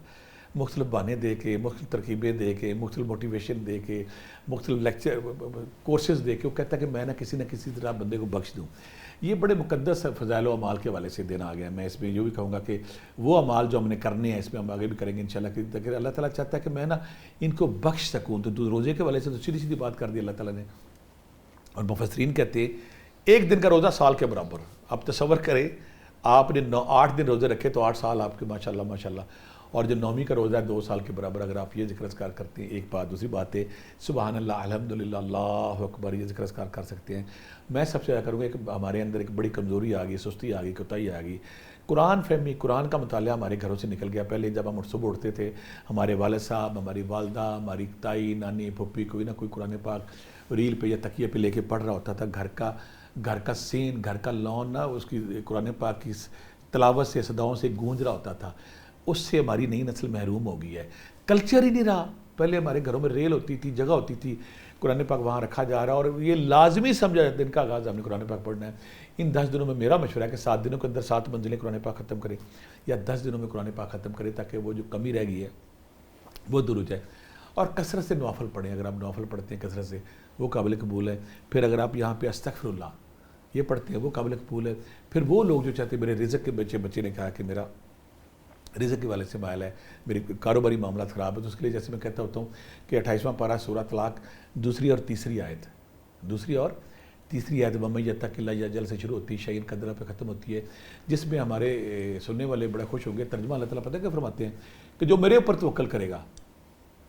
مختلف بہانے دے کے, مختلف ترکیبیں دے کے, مختلف موٹیویشن دے کے, مختلف لیکچر کورسز دے کے, وہ کہتا ہے کہ میں نہ کسی طرح بندے کو بخش دوں. یہ بڑے مقدس فضائل و اعمال کے حوالے سے دینا آ گیا. میں اس میں یہ بھی کہوں گا کہ وہ اعمال جو ہم نے کرنے ہیں اس میں ہم آگے بھی کریں گے انشاءاللہ, کہ اللہ تعالیٰ چاہتا ہے کہ میں نا ان کو بخش سکوں. تو روزے کے حوالے سے تو سیدھی سیدھی بات کر دی اللہ تعالیٰ نے. اور مفسرین کہتے ہیں ایک دن کا روزہ سال کے برابر. آپ تصور کریں آپ نے 8 دن روزے رکھے تو 8 سال آپ کے ماشاءاللہ ماشاءاللہ. اور جو 9ویں کا روزہ ہے 2 سال کے برابر. اگر آپ یہ ذکر اذکار کرتے ہیں, ایک بات. دوسری بات ہے سبحان اللہ الحمدللہ اللہ اکبر, یہ ذکر اذکار کر سکتے ہیں. میں سب سے کروں گا کہ ہمارے اندر ایک بڑی کمزوری آ گئی, سستی آ گئی, کوتاہی آ گئی. قرآن فہمی, قرآن کا مطالعہ ہمارے گھروں سے نکل گیا. پہلے جب ہم صبح اٹھتے تھے, ہمارے والد صاحب, ہماری والدہ, ہماری تائی, نانی, پھپھی, کوئی نہ کوئی قرآن پاک ریل پہ یا تکیے پہ لے کے پڑھ رہا ہوتا تھا. گھر کا سین, گھر کا لون نا اس کی قرآن پاک کی تلاوت سے, صداؤں سے گونج رہا ہوتا تھا. اس سے ہماری نئی نسل محروم ہو گئی ہے. کلچر ہی نہیں رہا. پہلے ہمارے گھروں میں ریل ہوتی تھی, جگہ ہوتی تھی, قرآن پاک وہاں رکھا جا رہا, اور یہ لازمی سمجھا جاتا ہے دن کا آغاز ہم نے قرآن پاک پڑھنا ہے. ان 10 دنوں میں میرا مشورہ ہے کہ 7 دنوں کے اندر 7 منزلیں قرآن پاک ختم کریں, یا 10 دنوں میں قرآن پاک ختم کریں, تاکہ وہ جو کمی رہ گئی ہے وہ دور ہو جائے. اور کثرت سے نوافل پڑھیں. اگر آپ نوافل پڑھتے ہیں کثرت سے وہ قابل قبول ہے. پھر اگر آپ یہاں پہ استغفر اللہ یہ پڑھتے ہیں وہ قابل قبول ہے. پھر وہ لوگ جو چاہتے ہیں میرے رزق کے بچے نے کہا کہ میرا رزق کے والے سے مائل ہے, میری کاروباری معاملات خراب ہے, تو اس کے لیے جیسے میں کہتا ہوتا ہوں کہ 28واں پارہ سورہ طلاق 2 اور 3 آیت, 2 اور 3 آیت وَمَن يَتَّقِ اللَّهَ يَجْعَلْ سے شروع ہوتی ہے, شعین قدرہ پہ ختم ہوتی ہے, جس میں ہمارے سننے والے بڑے خوش ہوں گے. ترجمہ اللہ تعالیٰ پتہ ہے کہ فرماتے ہیں کہ جو میرے اوپر توکل کرے گا,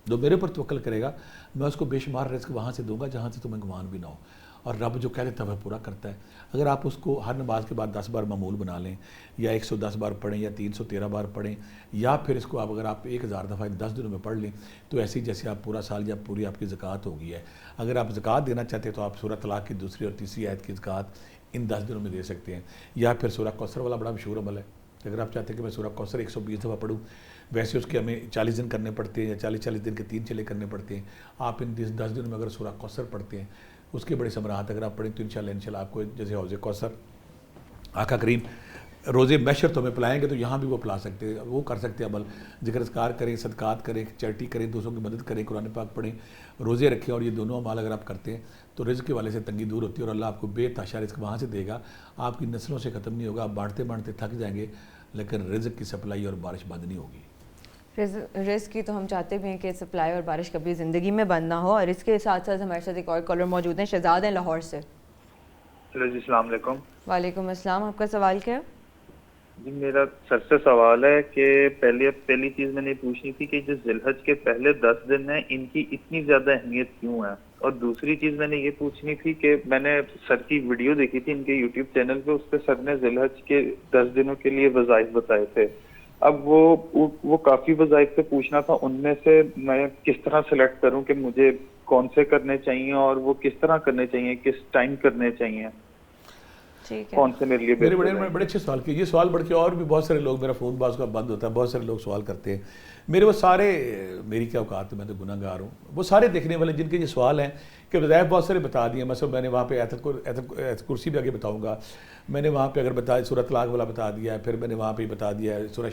جو میرے اوپر توکل کرے گا, میں اس کو بے شمار رزق وہاں سے دوں گا جہاں سے تمہیں گمان بھی نہ ہو. اور رب جو کہہ دیتا ہے وہ پورا کرتا ہے. اگر آپ اس کو ہر نماز کے بعد 10 بار معمول بنا لیں, یا 110 بار پڑھیں, یا 313 بار پڑھیں, یا پھر اس کو اگر آپ 1000 دفعہ 10 دنوں میں پڑھ لیں, تو ایسی جیسے آپ پورا سال یا پوری آپ کی زکوٰۃ ہو گئی ہے. اگر آپ زکوٰۃ دینا چاہتے ہیں تو آپ سورہ طلاق کی 2 اور 3 آیت کی زکوٰۃ ان 10 دنوں میں دے سکتے ہیں. یا پھر سورہ کوثر والا بڑا مشہور عمل ہے. اگر آپ چاہتے ہیں کہ میں سورہ کوثر 120 دفعہ پڑھوں, ویسے اس کے ہمیں 40 دن کرنے پڑتے ہیں, یا 40 دن کے 3 چلے کرنے پڑتے ہیں. آپ ان 10 دنوں میں اگر سورہ کوثر پڑھتے ہیں, اس کے بڑے ثمرات اگر آپ پڑھیں تو انشاءاللہ آپ کو جیسے حوض کوثر آقا کریم روزے محشر تو ہمیں پلائیں گے, تو یہاں بھی وہ پلا سکتے ہیں, وہ کر سکتے ہیں عمل. ذکر اذکار کریں, صدقات کریں, چیریٹی کریں, دوسروں کی مدد کریں, قرآن پاک پڑھیں, روزے رکھیں. اور یہ دونوں اعمال اگر آپ کرتے ہیں تو رزق کے والے سے تنگی دور ہوتی ہے, اور اللہ آپ کو بے تحاشا رزق وہاں سے دے گا. آپ کی نسلوں سے ختم نہیں ہوگا. آپ بانٹتے بانٹتے تھک جائیں گے, لیکن رزق کی سپلائی اور بارش بند نہیں ہوگی. رزق کی تو ہم چاہتے بھی ہیں کہ سپلائی اور بارش کبھی زندگی میں بند نہ ہو. اور اس کے ساتھ ساتھ ہمارے ساتھ ایک اور کالر موجود ہیں, شہزاد ہیں لاہور سے. ہیلو جی, السلام علیکم. وعلیکم السلام. آپ کا سوال کیا ہے؟ جی میرا سر سے سوال ہے کہ پہلی چیز میں نے پوچھنی تھی کہ جو ذی الحج کے پہلے 10 دن ہیں ان کی اتنی زیادہ اہمیت کیوں ہے. اور دوسری چیز میں نے یہ پوچھنی تھی کہ میں نے سر کی ویڈیو دیکھی تھی ان کے یوٹیوب چینل پہ, اس پہ سر نے ذی الحج کے 10 دنوں کے لیے وظائف بتائے تھے. اب وہ کافی وظائف سے پوچھنا تھا, ان میں سے میں کس طرح سلیکٹ کروں کہ مجھے کون سے کرنے چاہیے اور وہ کس طرح کرنے چاہیے, کس ٹائم کرنے چاہیے, کون سے میرے لیے بڑے اچھے سوال کیے. یہ سوال بڑھ کے اور بھی بہت سارے لوگ, میرا فون بعض کا بند ہوتا ہے, بہت سارے لوگ سوال کرتے ہیں میرے. وہ سارے میری کیا اوقات ہے, میں تو گناہ گار ہوں. وہ سارے دیکھنے والے جن کے یہ سوال ہیں کہ وظائف بہت سارے بتا دیے. مثلا میں نے وہاں پہ ایت کرسی بھی آگے بتاؤں گا, میں نے وہاں پہ اگر بتا سورہ طلاق والا بتا دیا ہے, پھر میں نے وہاں پہ بتا دیا ہے سورہ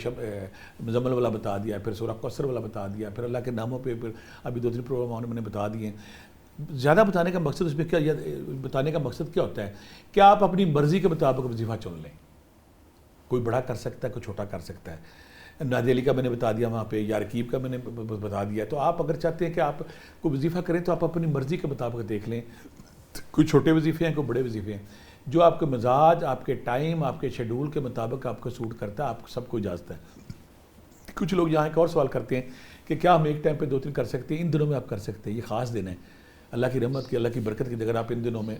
مزمل والا بتا دیا ہے, پھر سورہ کوثر والا بتا دیا, پھر اللہ کے ناموں پہ پھر ابھی 2-3 پروگرام میں نے بتا دیے. زیادہ بتانے کا مقصد اس میں کیا, بتانے کا مقصد کیا ہوتا ہے کہ آپ اپنی مرضی کے مطابق وظیفہ چن لیں. کوئی بڑا کر سکتا ہے, کوئی چھوٹا کر سکتا ہے. نادی علی کا میں نے بتا دیا وہاں پہ, یا رکیب کا میں نے بتا دیا. تو آپ اگر چاہتے ہیں کہ آپ کوئی وظیفہ کریں تو آپ اپنی مرضی کے مطابق دیکھ لیں. کوئی چھوٹے وظیفے ہیں, کوئی بڑے وظیفے ہیں, جو آپ کے مزاج, آپ کے ٹائم, آپ کے شیڈول کے مطابق آپ کو سوٹ کرتا ہے, آپ سب کو اجازت ہے. کچھ لوگ یہاں ایک اور سوال کرتے ہیں کہ کیا ہم ایک ٹائم پہ 2-3 کر سکتے ہیں. ان دنوں میں آپ کر سکتے ہیں, یہ خاص دن ہے اللہ کی رحمت کی, اللہ کی برکت کی. اگر آپ ان دنوں میں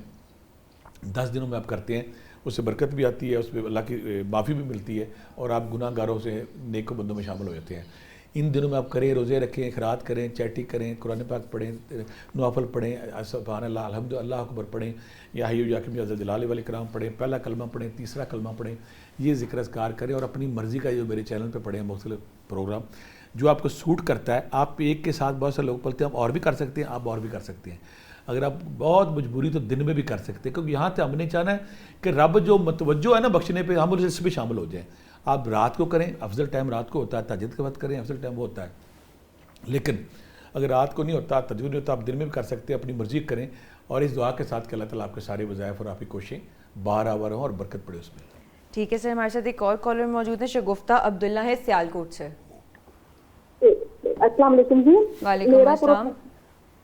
10 دنوں میں آپ کرتے ہیں اس سے برکت بھی آتی ہے, اس پہ اللہ کی معافی بھی ملتی ہے اور آپ گناہ گاروں سے نیک بندوں میں شامل ہو جاتے ہیں. ان دنوں میں آپ کریں, روزے رکھیں, خیرات کریں, چیٹی کریں, قرآن پاک پڑھیں, نوافل پڑھیں, سبحان اللہ, الحمد اللہ اکبر پڑھیں, یا حی یا قیوم یا ذا الجلال والاکرام پڑھیں, پہلا کلمہ پڑھیں, تیسرا کلمہ پڑھیں, یہ ذکر اذکار کریں اور اپنی مرضی کا جو میرے چینل پہ پڑھیں مختلف پروگرام جو آپ کو سوٹ کرتا ہے. آپ ایک کے ساتھ بہت سے لوگ پڑھتے ہیں, ہم اور بھی کر سکتے ہیں, آپ اور بھی کر سکتے ہیں. اگر آپ بہت مجبوری تو دن میں بھی کر سکتے ہیں, کیونکہ یہاں سے ہم نے چاہنا ہے کہ رب جو متوجہ ہے نا بخشنے پہ, ہم اس بھی شامل ہو جائیں. آپ رات کو کریں, افضل ٹائم رات کو ہوتا ہے, تہجد کے وقت کریں, افضل ٹائم وہ ہوتا ہے. لیکن اگر رات کو نہیں ہوتا, تہجد نہیں ہوتا, آپ دن میں بھی کر سکتے ہیں, اپنی مرضی کریں اور اس دعا کے ساتھ کہ اللہ تعالیٰ آپ کے سارے وظائف اور آپ کی کوششیں باہر آور ہوں اور برکت پڑے اس میں. ٹھیک ہے سر, ہمارے ساتھ ایک اور کالر موجود ہے, شگفتہ عبداللہ ہے سیالکوٹ سے. السلام علیکم جی. وعلیکم السلام.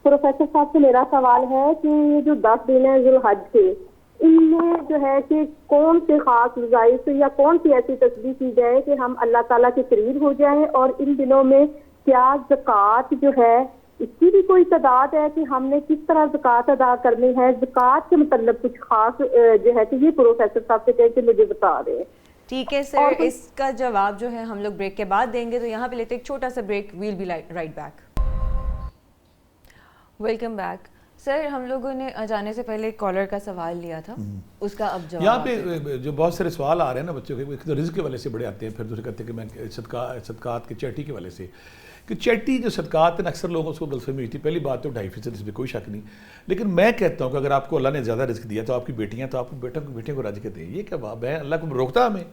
پروفیسر صاحب سے میرا سوال ہے کہ یہ جو 10 دن ہیں ذوالحج کے, ان میں جو ہے کہ کون سے خاص وظائف یا کون سی ایسی تسبیح کی جائے کہ ہم اللہ تعالیٰ کے قریب ہو جائیں, اور ان دنوں میں کیا زکوٰۃ جو ہے اس کی بھی کوئی تعداد ہے کہ ہم نے کس طرح زکوٰۃ ادا کرنی ہے؟ زکوٰۃ کے متعلق کچھ خاص جو ہے کہ یہ پروفیسر صاحب سے کہہ کے مجھے بتا دیں. ٹھیک ہے سر, اس کا جواب جو ہے ہم لوگ بریک کے بعد دیں گے, تو یہاں پہ لیتے ایک چھوٹا سا break. We'll be right back. Welcome back. Sir, ہم لوگوں نے جانے سے پہلے ایک کالر کا سوال لیا تھا, اس کا اب جواب. یہاں پہ جو بہت سارے سوال آ رہے ہیں نا بچوں کے, ایک تو رزق کے والے سے بڑے آتے ہیں, پھر دوسرے کہتے ہیں کہ میں صدقات کے چیٹی کے والے سے, کہ چیٹی جو صدقات ہیں اکثر لوگوں کو غلط فہمی ہوئی تھی. پہلی بات تو 2.5% اس میں کوئی شک نہیں, لیکن میں کہتا ہوں کہ اگر آپ کو اللہ نے زیادہ رزق دیا تو آپ کی بیٹیاں تو آپ کو بیٹیوں کو رزق دیں. یہ کیا بات ہے؟ اللہ کو روکتا ہمیں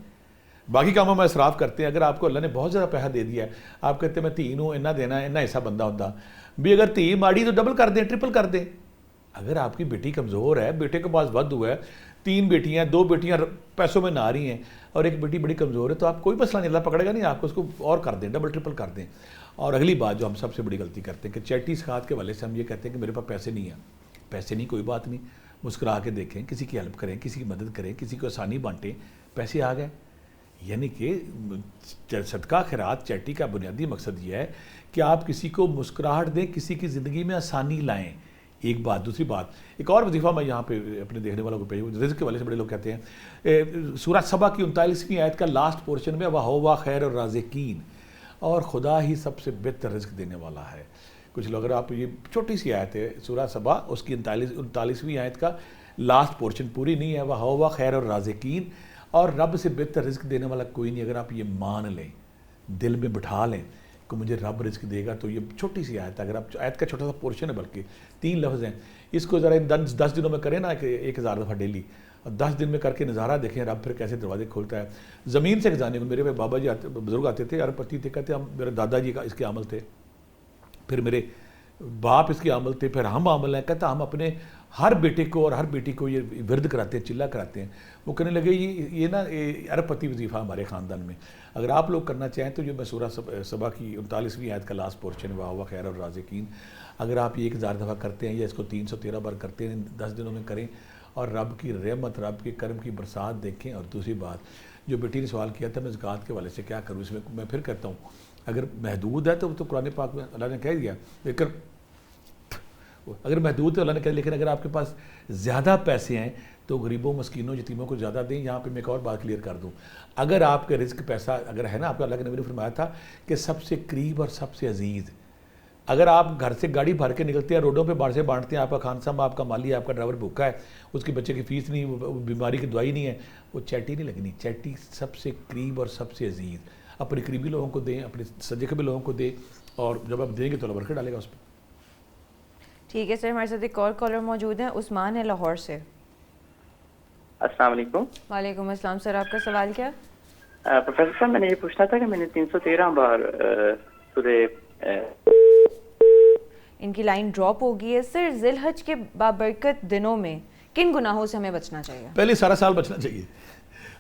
باقی کاموں میں اسراف کرتے ہیں. اگر آپ کو اللہ نے بہت زیادہ پیسہ دے دیا ہے, آپ کہتے ہیں میں تین ہوں, اتنا دینا ہے, اتنا حصہ بندہ ہوتا بھی, اگر تین ماڑی تو ڈبل کر دیں, ٹرپل کر دیں. اگر آپ کی بیٹی کمزور ہے, بیٹے کے پاس ود ہوا ہے, 3 بیٹیاں, 2 بیٹیاں پیسوں میں نہ آ رہی ہیں اور ایک بیٹی بڑی کمزور ہے, تو آپ کوئی مسئلہ نہیں, اللہ پکڑے گا نہیں آپ کو, اس کو اور کر دیں, ڈبل ٹرپل کر دیں. اور اگلی بات جو ہم سب سے بڑی غلطی کرتے ہیں کہ چیٹی صدقات کے والے سے ہم یہ کہتے ہیں کہ میرے پاس پیسے نہیں ہیں. پیسے نہیں, کوئی بات نہیں, مسکرا کے دیکھیں, کسی کی ہیلپ کریں, کسی کی مدد کریں, کسی کو آسانی بانٹیں, پیسے آ گئے. یعنی کہ صدقہ خیرات چیٹی کا بنیادی مقصد یہ ہے کہ آپ کسی کو مسکراہٹ دیں, کسی کی زندگی میں آسانی لائیں. ایک بات. دوسری بات, ایک اور وظیفہ میں یہاں پہ اپنے دیکھنے والوں کو بھیجوں, رزق کے والے سے بڑے لوگ کہتے ہیں, سورہ سبا کی 39ویں آیت کا لاسٹ پورشن میں وَهُوَ خَيْرُ الرَّازِقِينَ, اور خدا ہی سب سے بہتر رزق دینے والا ہے. کچھ لوگ, اگر آپ, یہ چھوٹی سی آیت ہے سورہ سبا, اس کی 39ویں آیت کا لاسٹ پورشن پوری نہیں ہے, وَهُوَ خَيْرُ الرَّازِقِينَ, اور رب سے بہتر رزق دینے والا کوئی نہیں. اگر آپ یہ مان لیں, دل میں بٹھا لیں کہ مجھے رب رزق دے گا, تو یہ چھوٹی سی آیت ہے. اگر آپ, آیت کا چھوٹا سا پورشن ہے, بلکہ 3 لفظ ہیں, اس کو ذرا 10 دنوں میں کریں نا, کہ 1000 دفعہ ڈیلی, اور 10 دن میں کر کے نظارہ دیکھیں رب پھر کیسے دروازے کھولتا ہے. زمین سے خزانے کو, میرے پہ بابا جی بزرگ آتے تھے, ارب پتی تھے, کہتے ہم, میرے دادا جی کا اس کے عمل تھے, پھر میرے باپ اس کے عمل تھے, پھر ہم عمل ہیں. کہتا ہم اپنے ہر بیٹے کو اور ہر بیٹی کو یہ ورد کراتے ہیں, چلا کراتے ہیں. وہ کہنے لگے یہ نا ارب پتی وظیفہ ہمارے خاندان میں, اگر آپ لوگ کرنا چاہیں تو جو میں سورہ سبا کی 39ویں آیت کا لاسٹ پورشن, وَهُوَ خَيْرُ الرَّازِقِينَ, اگر آپ یہ 1000 دفعہ کرتے ہیں یا اس کو 313 بار کرتے ہیں 10 دنوں میں کریں, اور رب کی رحمت, رب کے کرم کی برسات دیکھیں. اور دوسری بات, جو بیٹی نے سوال کیا تھا میں زکوٰۃ کے والے سے کیا کروں, اس میں پھر کہتا ہوں اگر محدود ہے تو قرآن پاک میں اللہ نے کہہ دیا, لیکن اگر محدود ہے اللہ نے کہا, لیکن اگر آپ کے پاس زیادہ پیسے ہیں تو غریبوں, مسکینوں, یتیموں کو زیادہ دیں. یہاں پہ میں ایک اور بات کلیئر کر دوں, اگر آپ کے رزق پیسہ اگر ہے نا, آپ کو اللہ کے نبی نے فرمایا تھا کہ سب سے قریب اور سب سے عزیز, اگر آپ گھر سے گاڑی بھر کے نکلتے ہیں, روڈوں پہ بار سے بانٹتے ہیں, آپ کا خان صاحب, آپ کا مالی, آپ کا ڈرائیور بھوکا ہے, اس کے بچے کی فیس نہیں, وہ بیماری کی دوائی نہیں ہے, وہ چیٹی نہیں لگنی. چیٹی سب سے قریب اور سب سے عزیز, اپنے قریبی لوگوں کو دیں, اپنے سجے قریبی لوگوں کو دیں, اور جب آپ دیں گے تو اللہ برکت ڈالے گا اس پہ. ٹھیک ہے سر, ہمارے ساتھ ایک اور کالر موجود ہیں, عثمان ہے لاہور سے. السلام علیکم. وعلیکم السلام. سر, آپ کا سوال کیا؟ پروفیسر صاحب, میں نے یہ پوچھنا تھا کہ میں نے 313 بار سورہ, ان کی لائن ڈراپ ہو گئی ہے. سر, ذی الحج کے بابرکت دنوں میں کن گناہوں سے ہمیں بچنا چاہیے؟ پہلے سارا سال بچنا چاہیے.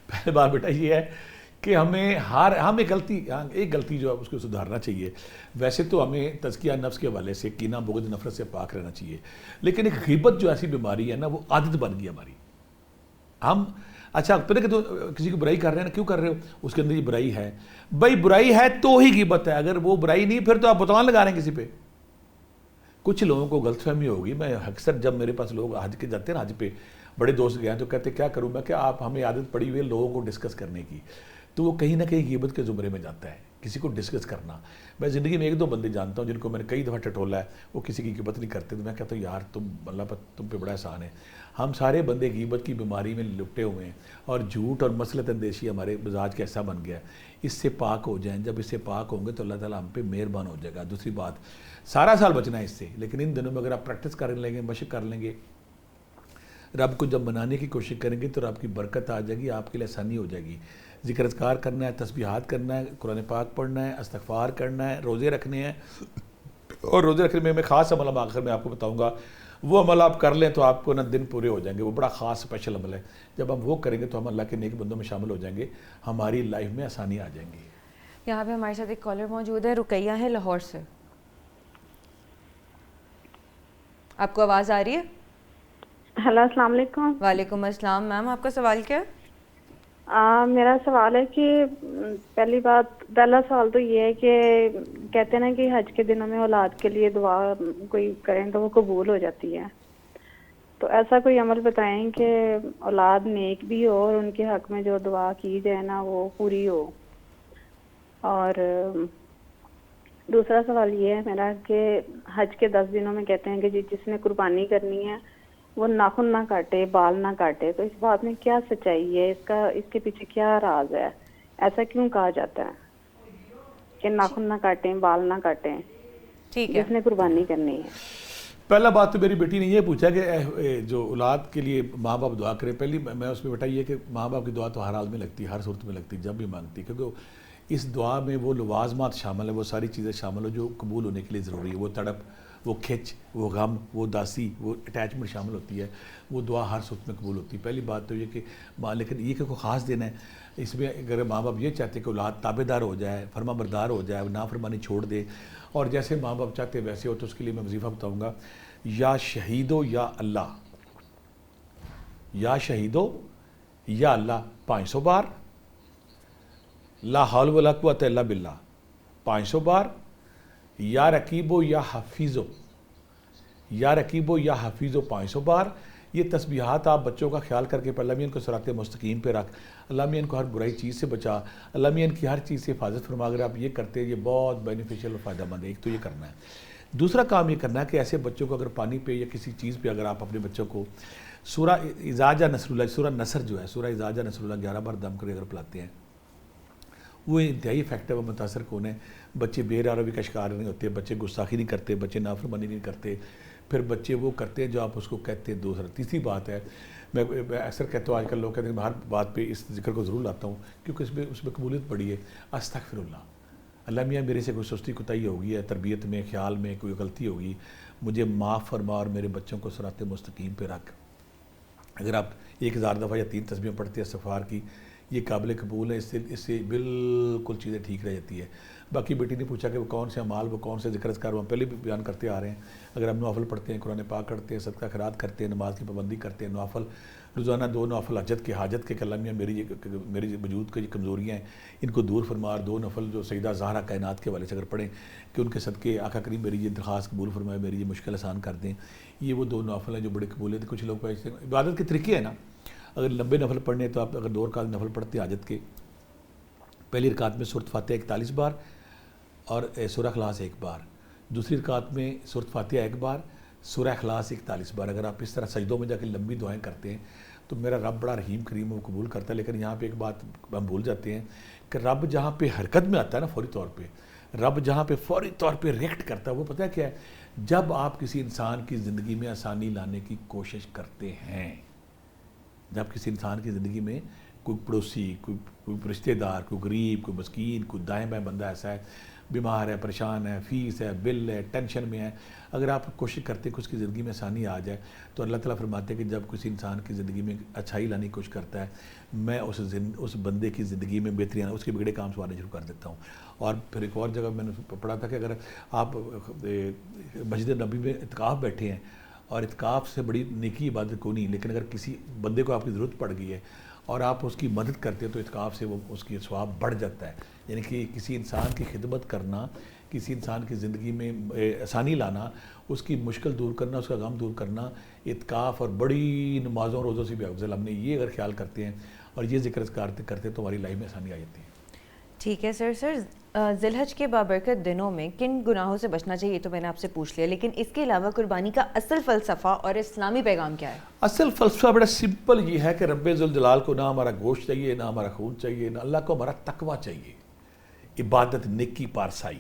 پہلے بات بیٹا یہ ہے کہ ہمیں ہم ایک غلطی جو ہے اس کو سدھارنا چاہیے. ویسے تو ہمیں تزکیہ نفس کے حوالے سے کینہ, بغض, نفرت سے پاک رہنا چاہیے, لیکن ایک غیبت جو ایسی بیماری ہے نا, وہ عادت بن گئی ہماری. ہم اچھا پہلے کہ تو کسی کو برائی کر رہے ہیں نا, کیوں کر رہے ہو, اس کے اندر یہ برائی ہے, بھائی برائی ہے تو ہی غیبت ہے. اگر وہ برائی نہیں, پھر تو آپ بتوان لگا رہے ہیں کسی پہ. کچھ لوگوں کو غلط فہمی ہوگی, میں اکثر جب میرے پاس لوگ حج کے جاتے ہیں نا, حج پہ بڑے دوست گئے ہیں تو کہتے کیا کروں میں کہ آپ ہمیں عادت پڑی ہوئی ہے لوگوں کو ڈسکس کرنے کی, تو وہ کہیں نہ کہیں غیبت کے زمرے میں جاتا ہے, کسی کو ڈسکس کرنا. میں زندگی میں 1-2 بندے جانتا ہوں جن کو میں نے کئی دفعہ ٹٹولا ہے, وہ کسی کی غیبت نہیں کرتے, تو میں کہتا ہوں یار تم اللہ پر تم پہ بڑا احسان ہے. ہم سارے بندے غیبت کی بیماری میں لپٹے ہوئے ہیں, اور جھوٹ اور مسلط اندیشی ہمارے مزاج کا ایسا بن گیا ہے. اس سے پاک ہو جائیں, جب اس سے پاک ہوں گے تو اللہ تعالیٰ ہم پہ مہربان ہو جائے گا. دوسری بات, سارا سال بچنا ہے اس سے, لیکن ان دنوں میں اگر آپ پریکٹس کر لیں گے, مشق کر لیں گے, رب کو جب منانے کی کوشش کریں گے تو رب کی برکت آ جائے گی, آپ کے لیے آسانی ہو جائے گی. ذکر اذکار کرنا ہے, تسبیحات کرنا ہے, قرآن پاک پڑھنا ہے, استغفار کرنا ہے, روزے رکھنے ہیں. اور روزے رکھنے میں خاص عمل آخر میں آپ کو بتاؤں گا, وہ عمل آپ کر لیں تو آپ کو نا دن پورے ہو جائیں گے. وہ بڑا خاص اسپیشل عمل ہے, جب ہم وہ کریں گے تو ہم اللہ کے نیک بندوں میں شامل ہو جائیں گے, ہماری لائف میں آسانی آ جائیں گی. یہاں پہ ہمارے ساتھ ایک کالر موجود ہے, رقیہ ہے لاہور سے. آپ کو آواز آ رہی ہے؟ ہیلو, السلام علیکم. وعلیکم السلام. میم آپ کا سوال کیا ہے؟ میرا سوال ہے کہ پہلا سوال تو یہ ہے کہ کہتے ہیں نا کہ حج کے دنوں میں اولاد کے لیے دعا کوئی کریں تو وہ قبول ہو جاتی ہے, تو ایسا کوئی عمل بتائیں کہ اولاد نیک بھی ہو اور ان کے حق میں جو دعا کی جائے نا وہ پوری ہو. اور دوسرا سوال یہ ہے میرا کہ حج کے 10 دنوں میں کہتے ہیں کہ جس نے قربانی کرنی ہے وہ ناخن نہ کاٹے, بال نہ کاٹے, تو اس بات میں کیا سچائی ہے, اس کے پیچھے کیا راز ہے, ایسا کیوں کہا جاتا ہے کہ ناخن نہ کاٹیں, بال نہ کاٹیں ٹھیک ہے جس نے قربانی کرنی ہے؟ پہلا بات تو میری بیٹی نے یہ پوچھا کہ جو اولاد کے لیے ماں باپ دعا کرے. پہلی میں اس میں بیٹا یہ کہ ماں باپ کی دعا تو ہر حال میں لگتی ہے, ہر صورت میں لگتی ہے, جب بھی مانگتی, کیونکہ اس دعا میں وہ لوازمات شامل ہیں, وہ ساری چیزیں شامل ہیں جو قبول ہونے کے لیے ضروری ہے. وہ تڑپ, وہ کھچ, وہ غم, وہ داسی, وہ اٹیچمنٹ شامل ہوتی ہے. وہ دعا ہر صورت میں قبول ہوتی ہے. پہلی بات تو یہ کہ لیکن یہ کہ کوئی خاص دن ہے, اس میں اگر ماں باپ یہ چاہتے کہ اولاد تابع دار ہو جائے, فرما بردار ہو جائے, نافرمانی چھوڑ دے, اور جیسے ماں باپ چاہتے ویسے ہو, تو اس کے لیے میں وظیفہ بتاؤں گا, یا شہیدو یا اللہ, یا شہیدو یا اللہ 500 بار, لا حول ولا قوت الا باللہ 500 بار, یا رقیبو یا حفیظو, یا رقیبو یا حفیظو 500 بار. یہ تسبیحات آپ بچوں کا خیال کر کے اللہ میاں ان کو صراط مستقیم پہ رکھ, اللہ میاں ان کو ہر برائی چیز سے بچا, اللہ میاں ان کی ہر چیز سے حفاظت فرما. اگر آپ یہ کرتے ہیں یہ بہت بینیفیشل اور فائدہ مند ہے. ایک تو یہ کرنا ہے. دوسرا کام یہ کرنا ہے کہ ایسے بچوں کو اگر پانی پہ یا کسی چیز پہ اگر آپ اپنے بچوں کو سورہ اذا جاء نصر اللہ, سورہ نصر جو ہے, سورہ اذا جاء نصر اللہ 11 بار دم کر اگر پلاتے ہیں, وہ انتہائی افیکٹو اور متاثر کون ہے. بچے بے روی کا شکار نہیں ہوتے, بچے گستاخی نہیں کرتے, بچے نافرمانی نہیں کرتے, پھر بچے وہ کرتے ہیں جو آپ اس کو کہتے ہیں. تیسری بات ہے, میں اکثر کہتا ہوں, آج کل لوگ کہتے ہیں میں ہر بات پہ اس ذکر کو ضرور لاتا ہوں کیونکہ اس میں قبولیت بڑی ہے. استغفر اللہ, اللہ میاں میرے سے کوئی سستی کوتاہی ہوگی ہے, تربیت میں, خیال میں کوئی غلطی ہوگی, مجھے معاف فرما اور میرے بچوں کو صراط مستقیم پہ رکھ. اگر آپ 1000 دفعہ یا 3 تسبیحیں پڑھتے ہیں استغفار کی, یہ قابل قبول ہے. اس سے بالکل چیزیں ٹھیک رہ جاتی ہے. باقی بیٹی نے پوچھا کہ وہ کون سے اعمال, وہ کون سے ذکر اذکار, ہم پہلے بھی بیان کرتے آ رہے ہیں. اگر ہم نوافل پڑھتے ہیں, قرآن پاک کرتے ہیں, صدقہ خیرات کرتے ہیں, نماز کی پابندی کرتے ہیں, نوافل روزانہ 2 نوافل حاجت کے اللہ میاں میری وجود کی کمزوریاں ہیں ان کو دور فرما, اور 2 نفل جو سیدہ زہرا کائنات کے والے سے اگر پڑھیں کہ ان کے صدقے آقا کریم میری یہ درخواست قبول فرمائے, میری یہ مشکل آسان کر دیں. یہ وہ 2 نوافل ہیں جو بڑے قبول ہیں. کچھ لوگ ایسے عبادت کے طریقے ہیں نا, اگر لمبے نفل پڑھنے تو آپ اگر 2 رکعت نفل پڑھتے ہیں حاجت کے, پہلی رکعت میں سورۃ فاتحہ 41 بار اور سورہ اخلاص 1 بار, دوسری رکعت میں سورۃ فاتحہ 1 بار, سورہ اخلاص 41 بار. اگر آپ اس طرح سجدوں میں جا کے لمبی دعائیں کرتے ہیں تو میرا رب بڑا رحیم کریم وہ قبول کرتا ہے. لیکن یہاں پہ ایک بات ہم بھول جاتے ہیں کہ رب جہاں پہ حرکت میں آتا ہے نا فوری طور پہ, رب جہاں پہ فوری طور پہ ریئیکٹ کرتا ہے, وہ پتہ ہے کیا ہے, جب آپ کسی انسان کی زندگی میں آسانی لانے کی کوشش کرتے ہیں. جب کسی انسان کی زندگی میں کوئی پڑوسی, کوئی رشتہ دار, کوئی غریب, کوئی مسکین, کوئی دائیں بائیں بندہ ایسا ہے, بیمار ہے, پریشان ہے, فیس ہے, بل ہے, ٹینشن میں ہے, اگر آپ کوشش کرتے ہیں کہ اس کی زندگی میں آسانی آ جائے, تو اللہ تعالیٰ فرماتے ہیں کہ جب کسی انسان کی زندگی میں اچھائی لانے کی کوشش کرتا ہے, میں اس بندے کی زندگی میں بہتری آنا, اس کے بگڑے کام سنوارنے شروع کر دیتا ہوں. اور پھر ایک اور جگہ میں نے پڑھا تھا کہ اگر آپ مسجد نبی میں اعتکاف بیٹھے ہیں, اور اعتکاف سے بڑی نیکی عبادت کو نہیں, لیکن اگر کسی بندے کو آپ کی ضرورت پڑ گئی ہے اور آپ اس کی مدد کرتے ہیں تو اعتکاف سے وہ اس کی ثواب بڑھ جاتا ہے. یعنی کہ کسی انسان کی خدمت کرنا کسی انسان کی زندگی میں آسانی لانا، اس کی مشکل دور کرنا، اس کا غم دور کرنا اعتکاف اور بڑی نمازوں روزوں سے بھی افضل. ہم نے یہ اگر خیال کرتے ہیں اور یہ ذکر کرتے تو ہماری لائف میں آسانی آ جاتی ہے. ٹھیک ہے سر. ذی الحج کے بابرکت دنوں میں کن گناہوں سے بچنا چاہیے یہ تو میں نے آپ سے پوچھ لیا، لیکن اس کے علاوہ قربانی کا اصل فلسفہ اور اسلامی پیغام کیا ہے؟ اصل فلسفہ بڑا سمپل یہ ہے کہ رب ذوالجلال کو نہ ہمارا گوشت چاہیے، نہ ہمارا خون چاہیے، نہ اللہ کو ہمارا تقوی چاہیے، عبادت، نیکی، پارسائی.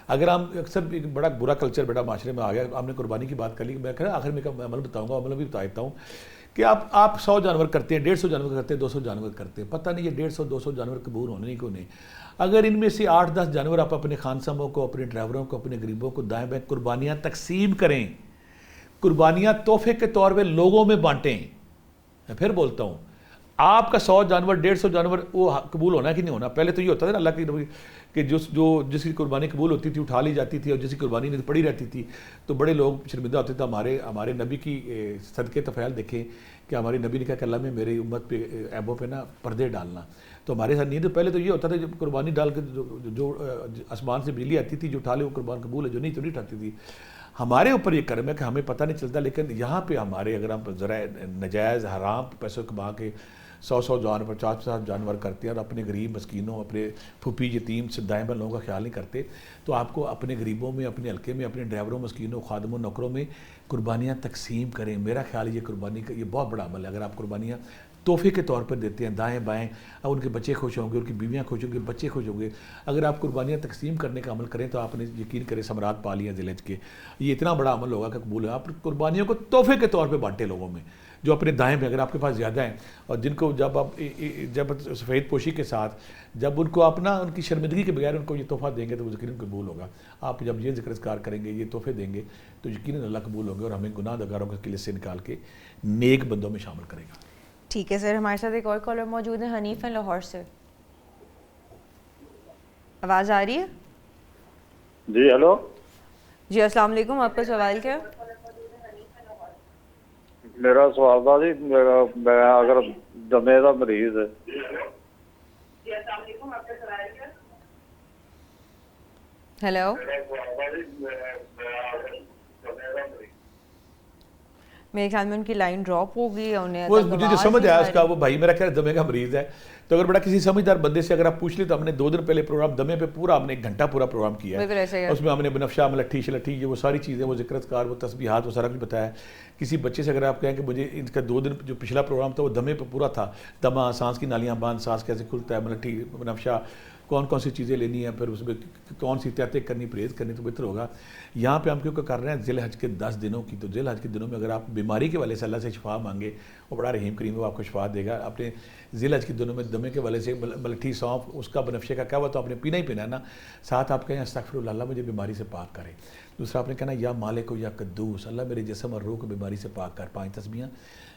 اگر ہم اکثر ایک بڑا برا کلچر بیٹا معاشرے میں آ گیا. آپ نے قربانی کی بات کر لی، میں آخر میں عمل بتاؤں گا، عمل بھی بتا دیتا ہوں کہ آپ 100 جانور کرتے ہیں، 150 جانور کرتے ہیں، 200 جانور کرتے ہیں، پتہ نہیں یہ 150 200 جانور قبول ہونے نہیں کو نہیں. اگر ان میں سے 8-10 جانور آپ اپنے خانساموں کو، اپنے ڈرائیوروں کو، اپنے غریبوں کو دائیں بائیں قربانیاں تقسیم کریں، قربانیاں تحفے کے طور پہ لوگوں میں بانٹیں. میں پھر بولتا ہوں، آپ کا 100 جانور 150 جانور وہ قبول ہونا کہ نہیں ہونا. پہلے تو یہ ہوتا تھا نا اللہ کی کہ جس کی قربانی قبول ہوتی تھی اٹھا لی جاتی تھی، اور جس کی قربانی نہیں پڑی رہتی تھی تو بڑے لوگ شرمندہ ہوتے تھے. ہمارے نبی کی صدقے طفیل دیکھیں کہ ہمارے نبی نے کہا کہ اللہ میں میری امت پہ عیبوں پہ نا پردے ڈالنا. تو ہمارے ساتھ نہیں. تو پہلے تو یہ ہوتا تھا جب قربانی ڈال کے جو آسمان سے بجلی آتی تھی، جو اٹھا لے وہ قربان قبول ہے، جو نہیں تو نہیں اٹھاتی تھی. ہمارے اوپر یہ کرم ہے کہ ہمیں پتہ نہیں چلتا، لیکن یہاں پہ ہمارے اگر ہم ذرا نجائز حرام پیسوں کما کے 100 جانور 50 جانور کرتے ہیں اور اپنے غریب مسکینوں، اپنے پھوپھی یتیم سے دائیں بائیں لوگوں کا خیال نہیں کرتے، تو آپ کو اپنے غریبوں میں، اپنے حلقے میں، اپنے ڈرائیوروں، مسکینوں، خادموں، نوکروں میں قربانیاں تقسیم کریں. میرا خیال ہے یہ قربانی کا یہ بہت بڑا عمل ہے. اگر آپ قربانیاں تحفے کے طور پر دیتے ہیں دائیں بائیں، اب ان کے بچے خوش ہوں گے، ان کی بیویاں خوش ہوں گے، بچے خوش ہوں گے. اگر آپ قربانیاں تقسیم کرنے کا عمل کریں تو آپ نے یقین کریں ثمرات پا لیا ذی الحج کے. یہ اتنا بڑا عمل ہوگا کہ قبول ہے. آپ قربانیوں کو تحفے کے طور پہ بانٹے لوگوں میں جو اپنے دائیں پہ، اگر آپ کے پاس زیادہ ہیں اور جن کو جب سفید پوشی کے ساتھ جب ان کو اپنا ان کی شرمندگی کے بغیر ان کو یہ تحفہ دیں گے تو وہ یقیناً قبول ہوگا. آپ جب یہ ذکر اذکار کریں گے، یہ تحفے دیں گے تو یقیناً اللہ قبول ہوں گے اور ہمیں گناہ گاروں کے لسٹ سے نکال کے نیک بندوں میں شامل کرے گا. ٹھیک ہے سر. ہمارے ساتھ ایک اور کالر موجود ہے، حنیف ہیں لاہور سے. آواز آ رہی ہے؟ جی ہلو. جی السلام علیکم. آپ کا سوال کیا؟ میرا سوال تھا جی، میں اگر دمے کا مریض ہے. ہیلو. میرے خیال میں ان کی لائن ڈراپ ہو گئی ہے. انہیں وہ مجھے جو سمجھ آیا اس کا، وہ بھائی میرا خیال دمے کا مریض ہے. تو اگر بڑا کسی سمجھدار بندے سے اگر آپ پوچھ لیں تو ہم نے 2 دن پہلے پروگرام دمے پہ پورا ہم نے 1 گھنٹہ پورا پروگرام کیا ہے. اس میں ہم نے بنفشہ، ملٹھی، شلٹھی، یہ وہ ساری چیزیں، وہ ذکر اذکار، وہ تسبیحات، وہ سارا کچھ بتایا. کسی بچے سے اگر آپ کہیں کہ مجھے ان کا 2 دن جو پچھلا پروگرام تھا وہ دمے پہ پورا تھا، دمہ، سانس کی نالیاں بند، سانس کیسے کھلتا ہے، ملٹھی، بنفشہ، کون سی چیزیں لینی ہیں، پھر اس میں کون سی احتیاطیں کرنی، پرہیز کرنی، تو بہتر ہوگا. یہاں پہ ہم کیونکہ کر رہے ہیں ذی الحج کے 10 دنوں کی، تو ذی الحج کے دنوں میں اگر آپ بیماری کے والے سے اللہ سے شفا مانگے، وہ بڑا رحیم کریم وہ آپ کو شفا دے گا. اپنے ذی الحج کے دنوں میں دمے کے والے سے ملٹھی، سونف، اس کا بنفشے کا کیا ہوا تو آپ نے پینا ہی پینا ہے نا. ساتھ آپ کہیں استغفر اللہ مجھے بیماری سے پاک کرے. دوسرا آپ نے کہنا یا مالک و یا قدوس، اللہ میرے جسم اور روح کو بیماری سے پاک کر. 5 تسبیحاں.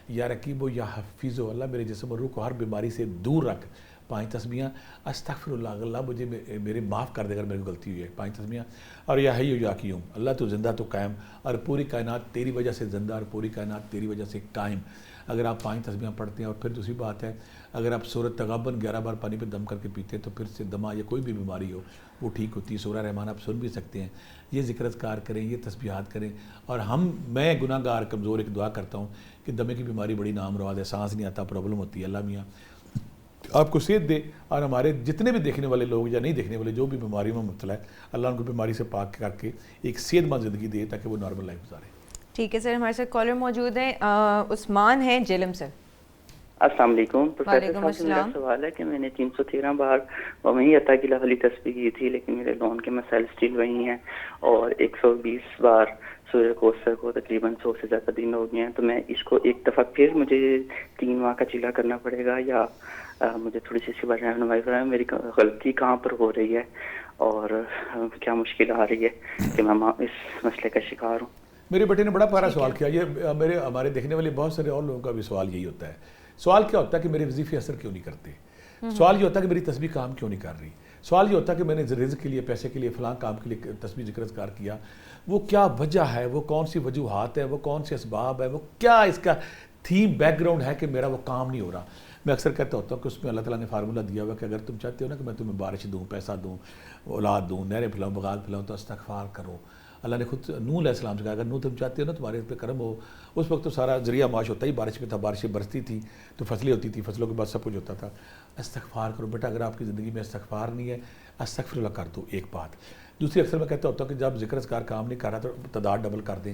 یا رقیب و یا حفیظ و، اللہ میرے جسم اور روح کو ہر بیماری سے دور رکھ. 5 تسبیحاں. استغفر اللہ، اللہ مجھے میرے معاف کر دے اگر میری غلطی ہوئی ہے. 5 تسبیحاں. اور یا حی و یا قیوم، اللہ تو زندہ تو قائم، اور پوری کائنات تیری وجہ سے زندہ اور پوری کائنات تیری وجہ سے قائم. اگر آپ 5 تسبیحاں پڑھتے ہیں، اور پھر دوسری بات ہے اگر آپ سورۃ تغابن 11 بار پانی پہ دم کر کے پیتے ہیں تو پھر سے دمہ یا کوئی بھی بیماری ہو وہ ٹھیک ہوتی ہے. سورہ رحمان آپ سن بھی سکتے ہیں. یہ ذکر اذکار کریں، یہ تسبیحات کریں. اور میں گناہ گار کمزور ایک دعا کرتا ہوں کہ دمے کی بیماری بڑی نامراد ہے، سانس نہیں آتا، پرابلم ہوتی ہے. اللہ میاں آپ کو صحت دے، اور ہمارے جتنے بھی دیکھنے والے لوگ یا نہیں دیکھنے والے جو بھی بیماریوں میں مبتلا ہے، اللہ ان کو بیماری سے پاک کر کے ایک صحت مند زندگی دے تاکہ وہ نارمل لائف گزارے. ٹھیک ہے سر. ہمارے ساتھ کالر موجود ہیں، عثمان ہیں جلم سے. السلام علیکم. وعلیکم السلام. میرا سوال ہے کہ میں نے 313 بار وہی عطا کی والی تسبیح کی تھی، لیکن میرے لون کے مسائل اسٹل وہی ہیں، اور 120 بار سورہ کوثر کو تقریباً 100 سے زیادہ دن ہو گئے ہیں. تو میں اس کو ایک دفعہ پھر مجھے 3 ماہ کا چلا کرنا پڑے گا، یا مجھے تھوڑی سی اس کے بارے میں رہنمائی فرمائیں. میری غلطی کہاں پر ہو رہی ہے اور کیا مشکل آ رہی ہے کہ میں اس مسئلے کا شکار ہوں. میرے بیٹے نے بڑا پیارا سوال کیا. یہ ہمارے دیکھنے والے بہت سارے اور لوگوں کا بھی سوال یہی ہوتا ہے. سوال کیا ہوتا ہے کہ میرے وظیفے اثر کیوں نہیں کرتے. سوال یہ ہوتا ہے کہ میری تسبیح کام کیوں نہیں کر رہی. سوال یہ ہوتا ہے کہ میں نے رزق کے لیے، پیسے کے لیے، فلاں کام کے لیے تسبیح ذکر اذکار کیا، وہ کیا وجہ ہے، وہ کون سی وجوہات ہے، وہ کون سے اسباب ہے، وہ کیا اس کا تھیم بیک گراؤنڈ ہے کہ میرا وہ کام نہیں ہو رہا. میں اکثر کہتا ہوتا ہوں کہ اس میں اللہ تعالیٰ نے فارمولہ دیا ہوا کہ اگر تم چاہتے ہو نا کہ میں تمہیں بارش دوں، پیسہ دوں، اولاد دوں، نہریں پھیلاؤں، بغال پھیلاؤں، تو استغفار کرو. اللہ نے خود نوح علیہ السلام سے کہا اگر نوح تم چاہتے ہو نا تمہارے پہ کرم ہو. اس وقت تو سارا ذریعہ معاش ہوتا ہی بارش پہ تھا، بارشیں برستی تھی تو فصلیں ہوتی تھی، فصلوں کے بعد سب کچھ ہوتا تھا. استغفار کرو بیٹا. اگر آپ کی زندگی میں استغفار نہیں ہے، استغفر اللہ کر دو. ایک بات. دوسری اکثر میں کہتا ہوتا ہوں کہ جب ذکر اذکار کام نہیں کر رہا تو تعداد ڈبل کر دیں.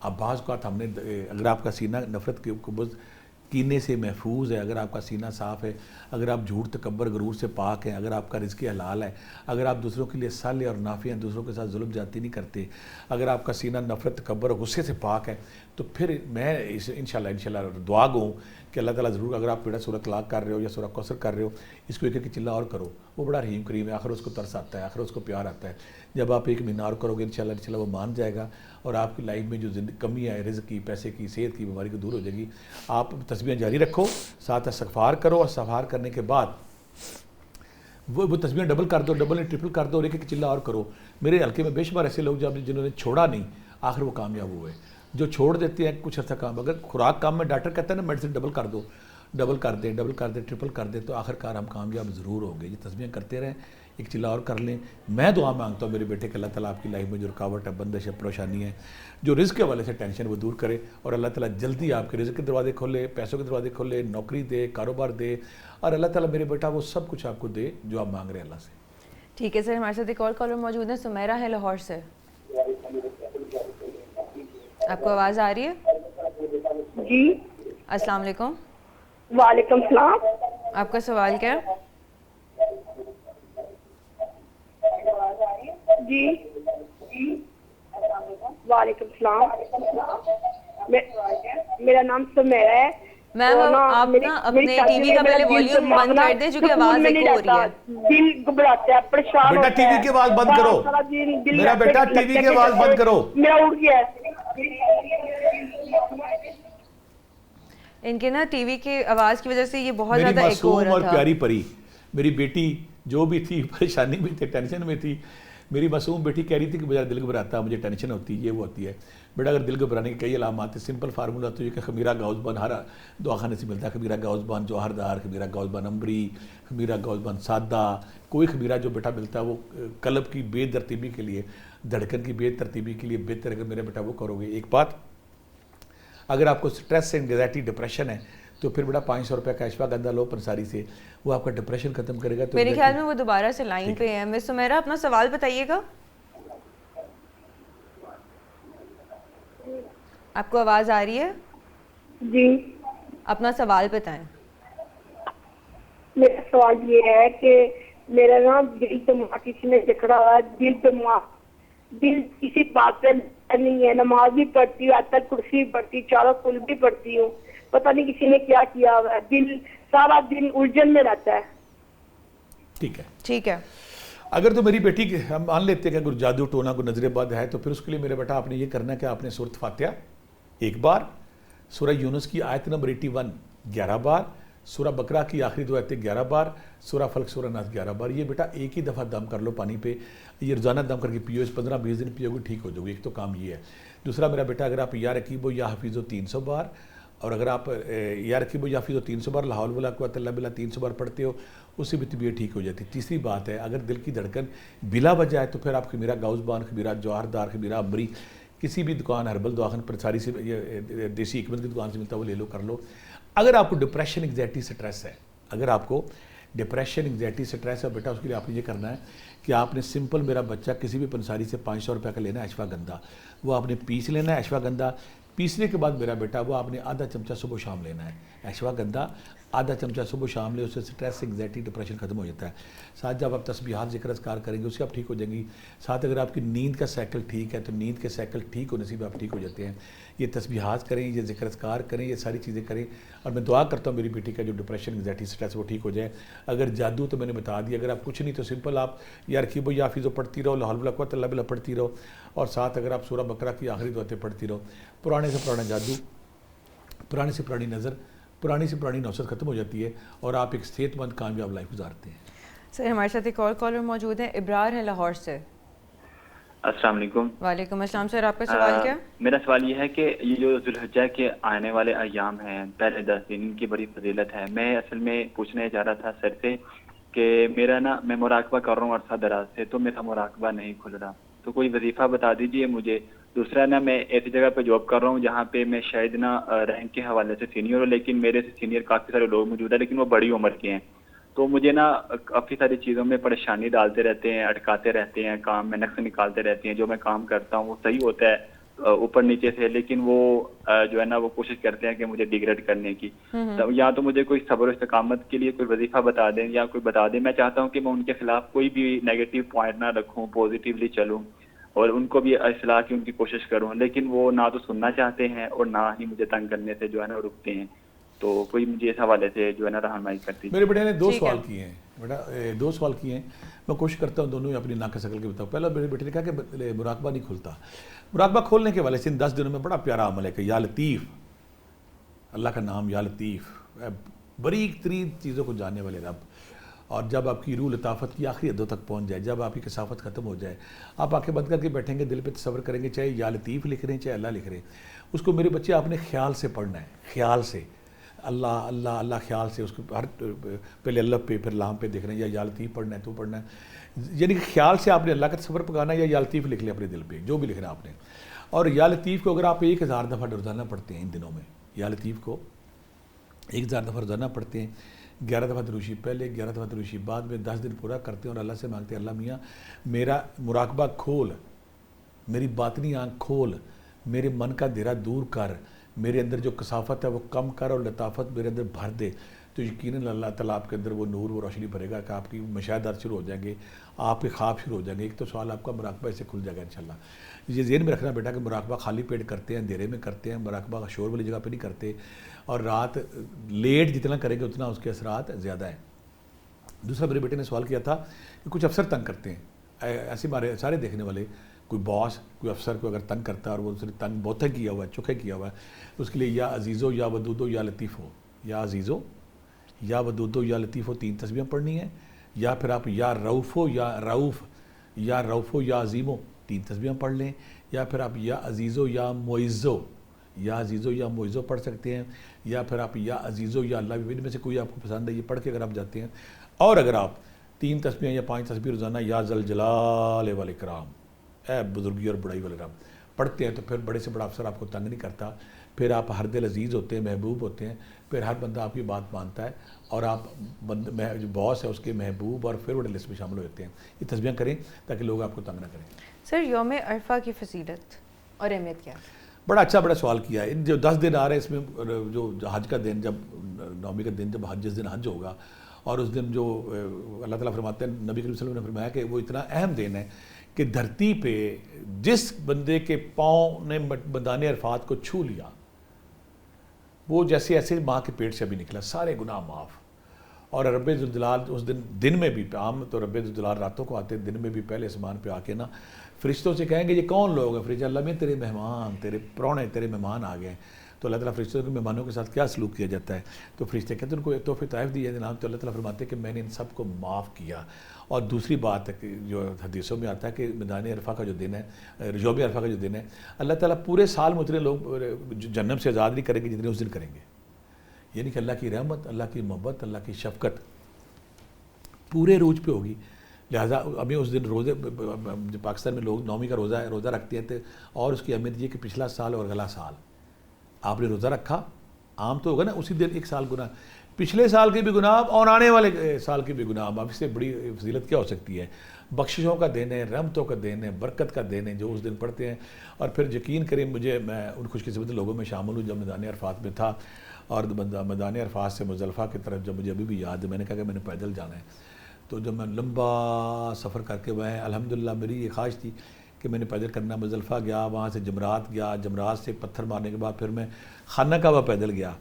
اب بعض اوقات ہم نے اگر آپ کا سینہ نفرت کے قبض کینے سے محفوظ ہے، اگر آپ کا سینہ صاف ہے، اگر آپ جھوٹ تکبر غرور سے پاک ہیں، اگر آپ کا رزق حلال ہے، اگر آپ دوسروں کے لیے صالح اور نافع ہیں، دوسروں کے ساتھ ظلم زیادتی نہیں کرتے، اگر آپ کا سینہ نفرت تکبر اور غصے سے پاک ہے، تو پھر میں انشاءاللہ دعا گوں کہ اللہ تعالیٰ ضرور. اگر آپ بیٹا سورہ طلاق کر رہے ہو یا سورہ کوثر کر رہے ہو، اس کو ایک ایک چلہ اور کرو. وہ بڑا رحیم کریم ہے، آخر اس کو ترس آتا ہے، آخر اس کو پیار آتا ہے. جب آپ ایک مہینہ اور کرو گے انشاءاللہ وہ مان جائے گا اور آپ کی لائف میں جو کمی ہے رزق کی، پیسے کی، صحت کی، بیماری کو دور ہو جائے گی. آپ تسبیحیں جاری رکھو، ساتھ استغفار کرو، اور استغفار کرنے کے بعد وہ تسبیحیں ڈبل کر دو، ڈبل نہیں ٹرپل کر دو، اور ایک ایک چلہ اور کرو. میرے حلقے میں بے شمار ایسے لوگ جنہوں نے چھوڑا نہیں آخر وہ کامیاب ہوئے. جو چھوڑ دیتے ہیں کچھ عرصہ کام، اگر خوراک کام میں ڈاکٹر کہتا ہے نا میڈیسن ڈبل کر دو، ڈبل کر دیں، ٹرپل کر دیں، تو آخر کار ہم کامیاب ضرور ہوں گے. یہ تسبیحیں کرتے رہیں، ایک چلہ اور کر لیں. میں دعا مانگتا ہوں میرے بیٹے کہ اللہ تعالیٰ آپ کی لائف میں جو رکاوٹ ہے، بندش ہے، پریشانی ہے، جو رزق کے حوالے سے ٹینشن وہ دور کرے، اور اللہ تعالیٰ جلدی آپ کے رزق کے دروازے کھولے، پیسوں کے دروازے کھولے، نوکری دے، کاروبار دے، اور اللہ تعالیٰ میرے بیٹا وہ سب کچھ آپ کو دے جو آپ مانگ رہے ہیں اللہ سے. ٹھیک ہے سر، ہمارے ساتھ ایک اور کالر موجود ہے، سمیرہ ہے لاہور سے. آپ کو آواز آ رہی ہے؟ جی السلام علیکم. وعلیکم السلام. آپ کا سوال کیا ہے؟ جی وعلیکم السلام. میرا نام سمیرہ ہے. میم آپ نا اپنے ٹی وی کا پہلے والیوم بند کر دیں چونکہ آواز ایکو ہو رہی ہے. دل گھبراتا ہے، پریشان بیٹا ٹی وی کی آواز بند کرو. میرا بیٹا ٹی وی کی آواز بند کرو. میرا اٹھ گیا ہے. ان کے نا ٹی وی کی آواز کی وجہ سے یہ بہت میری زیادہ ایکو ہو معصوم رہا اور تھا. پیاری پری میری بیٹی جو بھی تھی پریشانی میں تھی، ٹینشن میں تھی. میری معصوم بیٹی کہہ رہی تھی کہ مجھے دل گھبراتا، مجھے ٹینشن ہوتی ہے، یہ وہ ہوتی ہے. بیٹا اگر دل گھبرانے کے کئی علامات ہیں، سمپل فارمولہ تو یہ کہ خمیرہ گاؤزبان ہر دواخانے سے ملتا ہے. خمیرہ گاؤزبان جوہردار، خمیرہ گاؤزبان امبری، خمیرہ گاؤزبان سادہ، کوئی خمیرہ جو بیٹا ملتا ہے وہ قلب کی بے ترتیبی کے لیے، دھڑکن کی بے ترتیبی کے لیے بہتر ہے. اگر میرا بیٹا وہ کرو گے. ایک بات، اگر آپ کو سٹریس انگزائٹی ڈپریشن ہے تو پھر بیٹا 500 روپے کا اشوا گندہ لو پنساری سے، وہ آپ کا ڈپریشن ختم کرے گا. تو میرے خیال میں وہ دوبارہ سے لائن پہ ہے. مس سمیرہ اپنا سوال بتائیے گا. آپ کو آواز آ رہی ہے؟ جی اپنا سوال بتائیں. میرا سوال یہ ہے کہ میرا نا دل دماغ کسی نے جکڑا ہوا ہے. دل کسی بات پہ نہیں ہے. نماز بھی پڑھتی ہوں، آج تک کرسی بھی پڑھتی ہوں، چاروں کل بھی پڑھتی ہوں، پتہ نہیں کسی نے کیا کیا ہوا ہے. دل سارا دن الجھن میں رہتا ہے. ٹھیک ہے. اگر تو میری بیٹی ہم مان لیتے ہیں کہ اگر جادو ٹونا کو نظر بد ہے تو پھر اس کے لیے میرے بیٹا آپ نے یہ کرنا ہے کہ آپ نے سورۃ فاتحہ ایک بار، سورہ یونس کی آیت نمبر 81 11 بار، سورہ بقرہ کی آخری 2 آیتیں 11 بار، سورہ فلق سورہ ناس 11 بار. یہ بیٹا ایک ہی دفعہ دم کر لو پانی پہ. یہ روزانہ دم کر کے پیو، اس 15-20 دن پیو گے ٹھیک ہو جاؤ گے. ایک تو کام یہ ہے. دوسرا میرا بیٹا اگر آپ یا رقیب و یا حفیظ و 300 بار، اور اگر آپ یا رقیب و یا حفیظ و 300 بار، لا حول ولا قوۃ الا باللہ 300 بار پڑھتے ہو، اس سے بھی طبیعت ٹھیک ہو جاتی ہے. تیسری بات ہے، اگر دل کی دھڑکن بلا وجہ ہے تو پھر آپ خمیرہ گاؤزبان، خمیرہ جوہردار، خمیرہ امبری کسی بھی دکان ہربل دواخانہ پرساری سے، دیسی حکمت کی دکان سے ملتا ہے وہ لے لو، کر لو. اگر آپ کو ڈپریشن انگزائٹی سٹریس ہے، اگر آپ کو ڈپریشن انگزائٹی سٹریس ہے بیٹا، اس کے لیے آپ نے یہ کرنا ہے کہ آپ نے سمپل، میرا بچہ کسی بھی پنساری سے 500 روپے کا لینا ہے اشوا گندہ. وہ آپ نے پیس لینا ہے اشوا گندہ. پیسنے کے بعد میرا بیٹا وہ آپ نے آدھا چمچہ صبح و شام لینا ہے اشوا گندہ. آدھا چمچہ صبح و شام لے، اس سے سٹریس انگزائٹی ڈپریشن ختم ہو جاتا ہے. ساتھ جب آپ تسبیحات ذکر اذکار کریں گے اس سے آپ ٹھیک ہو جائیں گی. ساتھ اگر آپ کی نیند کا سائیکل ٹھیک ہے تو نیند کے سائیکل ٹھیک ہونے سے بھی آپ ٹھیک ہو جاتے ہیں. یہ تسبیحات کریں، یہ ذکر اذکار کریں، یہ ساری چیزیں کریں. اور میں دعا کرتا ہوں میری بیٹی کا جو ڈپریشن انگزائٹی سٹریس وہ ٹھیک ہو جائے. اگر جادو تو میں نے بتا دیا. اگر آپ کچھ نہیں تو سمپل آپ یا رقیب و یا حفیظ پڑھتی رہو، لا حول ولا قوۃ الا باللہ پڑھتی رہو، اور ساتھ اگر آپ سورہ بقرہ کی آخری 2 آیتیں پڑھتی رہو. پرانے سے پرانا جادو، پرانی سے پرانی نظر، پرانی سے پرانی نوسط ختم ہو جاتی ہے اور آپ ایک صحت مند کامیاب لائف گزارتے ہیں. سر ہمارے ساتھ ایک اور کالر موجود ہیں، ابرار ہے لاہور سے. السلام علیکم. وعلیکم السلام سر, آپ کا سوال کیا؟ میرا سوال یہ ہے کہ یہ جو ذوالحجہ کے آنے والے ایام ہیں, پہلے 10 دن, ان کی بڑی فضیلت ہے. میں اصل میں پوچھنے جا رہا تھا سر سے کہ میرا نا, میں مراقبہ کر رہا ہوں عرصہ دراز سے, تو میرا مراقبہ نہیں کھل رہا, تو کوئی وظیفہ بتا دیجئے مجھے. دوسرا نا, میں ایسی جگہ پہ جاب کر رہا ہوں جہاں پہ میں شاید نا رینک کے حوالے سے سینئر ہوں, لیکن میرے سے سینئر کافی سارے لوگ موجود ہیں, لیکن وہ بڑی عمر کے ہیں. تو مجھے نا کافی ساری چیزوں میں پریشانی ڈالتے رہتے ہیں, اٹکاتے رہتے ہیں, کام میں نقص نکالتے رہتے ہیں. جو میں کام کرتا ہوں وہ صحیح ہوتا ہے اوپر نیچے سے, لیکن وہ جو ہے نا وہ کوشش کرتے ہیں کہ مجھے ڈیگریڈ کرنے کی. یا تو مجھے کوئی صبر و استقامت کے لیے کوئی وظیفہ بتا دیں یا کوئی بتا دیں. میں چاہتا ہوں کہ میں ان کے خلاف کوئی بھی نیگیٹو پوائنٹ نہ رکھوں, پازیٹیولی چلوں اور ان کو بھی اصلاح کی ان کی کوشش کروں, لیکن وہ نہ تو سننا چاہتے ہیں اور نہ ہی مجھے تنگ کرنے سے جو ہے نا رکتے ہیں. تو کوئی مجھے اس حوالے سے جو ہے نا رہنمائی کرتی. میرے بیٹے نے 2 سوال کیے ہیں, بیٹا 2 سوال کیے ہیں, میں کوشش کرتا ہوں دونوں ہی اپنی ناقص عقل کے بتاؤں. پہلا میرے بیٹے نے کہا کہ مراقبہ نہیں کھلتا. مراقبہ کھولنے کے والے سے ان 10 دنوں میں بڑا پیارا عمل ہے کہ یا لطیف, اللہ کا نام یا لطیف, باریک ترین چیزوں کو جاننے والے رب. اور جب آپ کی روح لطافت کی آخری حدوں تک پہنچ جائے, جب آپ کی کثافت ختم ہو جائے, آپ آنکھیں بند کر کے بیٹھیں گے, دل پہ تصور کریں گے, چاہے یا لطیف لکھ رہے ہیں چاہے اللہ لکھ رہے ہیں, اس کو میرے بچے آپ نے خیال سے پڑھنا ہے, خیال سے, اللہ اللہ اللہ خیال سے. اس کو ہر پہلے اللہ پہ پھر لام پہ دیکھ رہے ہیں, یا لطیف پڑھنا ہے تو پڑھنا ہے, یعنی کہ خیال سے آپ نے اللہ کا تصور پکانا ہے, یا لطیف لکھ لیں اپنے دل پہ جو بھی لکھ رہا ہے آپ نے. اور یا لطیف کو اگر آپ 1000 دفعہ روزانہ پڑھتے ہیں ان دنوں میں, یا لطیف کو 1000 دفعہ روزانہ پڑھتے ہیں, 11 دفعہ دروشی پہلے, 11 دفعہ دروشی بعد میں, 10 دن پورا کرتے ہیں اور اللہ سے مانگتے ہیں اللہ میاں میرا مراقبہ کھول, میری باطنی آنکھ کھول, میرے من کا دیرہ دور کر, میرے اندر جو کثافت ہے وہ کم کر اور لطافت میرے اندر بھر دے. تو یقیناً اللہ تعالیٰ آپ کے اندر وہ نور و روشنی بھرے گا کہ آپ کی مشاہدات شروع ہو جائیں گے, آپ کے خواب شروع ہو جائیں گے. ایک تو سوال آپ کا مراقبہ سے کھل جائے گا انشاءاللہ. یہ ذہن میں رکھنا بیٹا کہ مراقبہ خالی پیٹ کرتے ہیں, اندھیرے میں کرتے ہیں, مراقبہ شور والی جگہ پہ نہیں کرتے, اور رات لیٹ جتنا کریں گے اتنا اس کے اثرات زیادہ ہیں. دوسرا میرے بیٹے نے سوال کیا تھا کہ کچھ افسر تنگ کرتے ہیں, ایسے ہمارے سارے دیکھنے والے, کوئی باس کوئی افسر کو اگر تنگ کرتا ہے اور وہ اس نے تنگ بہت کیا ہوا ہے, چوکھے کیا ہوا ہے, تو اس کے لیے یا عزیزو یا ودودو یا لطیف ہو, یا عزیزو یا ودودو یا لطیف ہو 3 تسبیحیں پڑھنی ہیں, یا پھر آپ یا رؤوفو یا رؤوف, یا رؤوفو یا عظیمو 3 تسبیحیں پڑھ لیں, یا پھر آپ یا عزیزو یا معزو, یا عزیزو یا معزو پڑھ سکتے ہیں, یا پھر آپ یا عزیزو یا اللہ بھی, ان میں سے کوئی آپ کو پسند ہے یہ پڑھ کے اگر آپ جاتے ہیں. اور اگر آپ 3 تسبیحیں یا 5 تسبیح روزانہ یا ذوالجلال والاکرام, اے بزرگی اور بڑائی والے رب پڑھتے ہیں, تو پھر بڑے سے بڑا افسر آپ کو تنگ نہیں کرتا. پھر آپ ہر دل عزیز ہوتے ہیں, محبوب ہوتے ہیں, پھر ہر بندہ آپ کی بات مانتا ہے, اور آپ جو باس ہے اس کے محبوب اور فیوریٹ لسٹ میں شامل ہوتے ہیں. یہ تسبیحیں کریں تاکہ لوگ آپ کو تنگ نہ کریں. سر یوم عرفہ کی فضیلت اور اہمیت کیا ہے؟ بڑا سوال کیا ہے. جو 10 دن آ رہے ہیں اس میں جو حج کا دن, جب 9ویں کا دن, جب جس دن حج ہوگا, اور اس دن جو اللہ تعالیٰ فرماتے ہیں, نبی کریم صلی اللہ علیہ وسلم نے فرمایا کہ وہ اتنا اہم دن ہے کہ دھرتی پہ جس بندے کے پاؤں نے میدان عرفات کو چھو لیا وہ جیسے ایسے ماں کے پیٹ سے ابھی نکلا, سارے گناہ معاف. اور رب ذوالجلال اس دن میں بھی, عام تو رب ذوالجلال راتوں کو آتے ہیں, دن میں بھی پہلے آسمان پہ آ کے نا فرشتوں سے کہیں گے یہ کون لوگ ہیں؟ فرشتے اللہ میں تیرے مہمان, تیرے پرونے, تیرے مہمان آ گئے ہیں. تو اللہ تعالیٰ فرشتوں کے مہمانوں کے ساتھ کیا سلوک کیا جاتا ہے؟ تو فرشتے کہتے ہیں ان کو تحفے طائف دیے جناب. تو اللہ تعالیٰ فرماتے ہیں کہ میں نے ان سب کو معاف کیا. اور دوسری بات ہے کہ جو حدیثوں میں آتا ہے کہ میدان عرفہ کا جو دن ہے, یوم عرفہ کا جو دن ہے, اللہ تعالیٰ پورے سال میں اتنے لوگ جہنم سے آزاد نہیں کریں گے جتنے اس دن کریں گے. یعنی کہ اللہ کی رحمت, اللہ کی محبت, اللہ کی شفقت پورے روز پہ ہوگی. لہٰذا ابھی اس دن روزے, پاکستان میں لوگ 9ویں کا روزہ رکھتے ہیں, اور اس کی اہمیت یہ کہ پچھلا سال اور اگلا سال آپ نے روزہ رکھا, عام تو ہوگا نا اسی دن 1 سال گناہ, پچھلے سال کے بھی گناہ اور آنے والے سال کے بھی گناہ. اب اس سے بڑی فضیلت کیا ہو سکتی ہے؟ بخششوں کا دن ہے, رحمتوں کا دن ہے, برکت کا دن ہے جو اس دن پڑھتے ہیں. اور پھر یقین کریں میں ان خوش قسمت لوگوں میں شامل ہوں جب میدان عرفات میں تھا, اور میدان عرفات سے مزدلفہ کی طرف جب مجھے ابھی بھی یاد ہے, میں نے کہا کہ میں نے پیدل جانا ہے. تو جب میں لمبا سفر کر کے میں الحمدللہ میری یہ خواہش تھی کہ میں نے پیدل کرنا, مزدلفہ گیا, وہاں سے جمرات گیا, جمرات سے پتھر مارنے کے بعد پھر میں خانہ کعبہ پیدل گیا.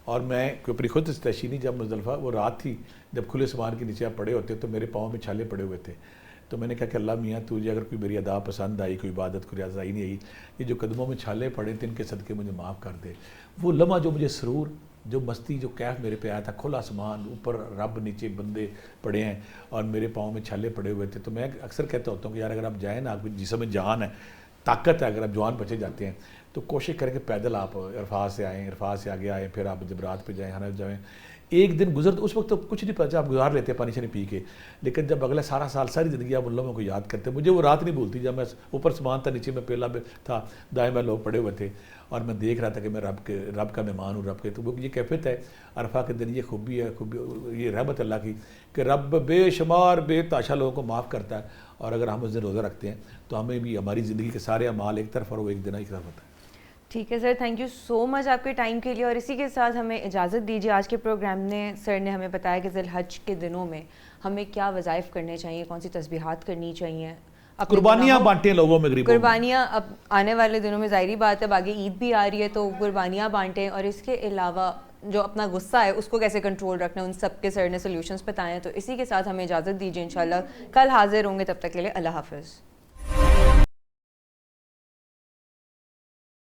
اور میں اپنی خود استشینی جب مزدلفہ, وہ رات تھی جب کھلے سمان کے نیچے آپ پڑے ہوتے تو میرے پاؤں میں چھالے پڑے ہوئے تھے. تو میں نے کہا کہ اللہ میاں تجھے اگر کوئی میری ادا پسند آئی, کوئی عبادت کوئی ریاضت آئی نہیں آئی, یہ جو قدموں میں چھالے پڑے تھے ان کے صدقے مجھے معاف کر دے. وہ لمحہ جو مجھے سرور جو مستی جو کیف میرے پہ آیا تھا، کھلا آسمان، اوپر رب، نیچے بندے پڑے ہیں اور میرے پاؤں میں چھالے پڑے ہوئے تھے، تو میں اکثر کہتا ہوتا ہوں کہ یار اگر آپ جائیں نا، آپ کے جسم میں جان ہے، طاقت ہے، اگر آپ جوان بچے جاتے ہیں تو کوشش کریں کہ پیدل آپ عرفات سے آئیں، عرفات سے آگے آئیں، پھر آپ جب رات پہ جائیں، حنف جائیں، ایک دن گزر تو اس وقت تو کچھ نہیں پتا، آپ گزار لیتے ہیں پانی شانی پی کے، لیکن جب اگلا سارا سال ساری زندگی آپ ان لوگوں کو یاد کرتے ہیں. مجھے وہ رات نہیں بھولتی جب میں اوپر سامان تھا، نیچے میں پیلا تھا، دائیں میں لوگ پڑے ہوئے تھے اور میں دیکھ رہا تھا کہ میں رب کا مہمان ہوں، رب کے. تو وہ یہ کیفیت ہے عرفہ کے دن، یہ خوبی ہے، یہ رحمت اللہ کی کہ رب بے شمار بے تاشا لوگوں کو معاف کرتا ہے، اور اگر ہم اس دن روزہ رکھتے ہیں تو ہمیں بھی ہماری زندگی کے سارے اعمال ایک طرف اور وہ ایک دن ایک طرف ہوتا ہے. ٹھیک ہے سر، تھینک یو سو مچ آپ کے ٹائم کے لیے، اور اسی کے ساتھ ہمیں اجازت دیجیے. آج کے پروگرام نے سر نے ہمیں بتایا کہ ذی الحج کے دنوں میں ہمیں کیا وظائف کرنے چاہیے، کون سی تسبیحات کرنی چاہیے، قربانیاں بانٹیں لوگوں میں، غریبوں قربانیاں اب آنے والے دنوں میں ظاہری بات ہے، آگے عید بھی آ رہی ہے تو قربانیاں بانٹیں، اور اس کے علاوہ جو اپنا غصہ ہے اس کو کیسے کنٹرول رکھنا ہے، ان سب کے سر نے سلیوشنز بتائے ہیں. تو اسی کے ساتھ ہمیں اجازت دیجیے، انشاءاللہ کل حاضر ہوں گے، تب تک کے لیے اللہ حافظ.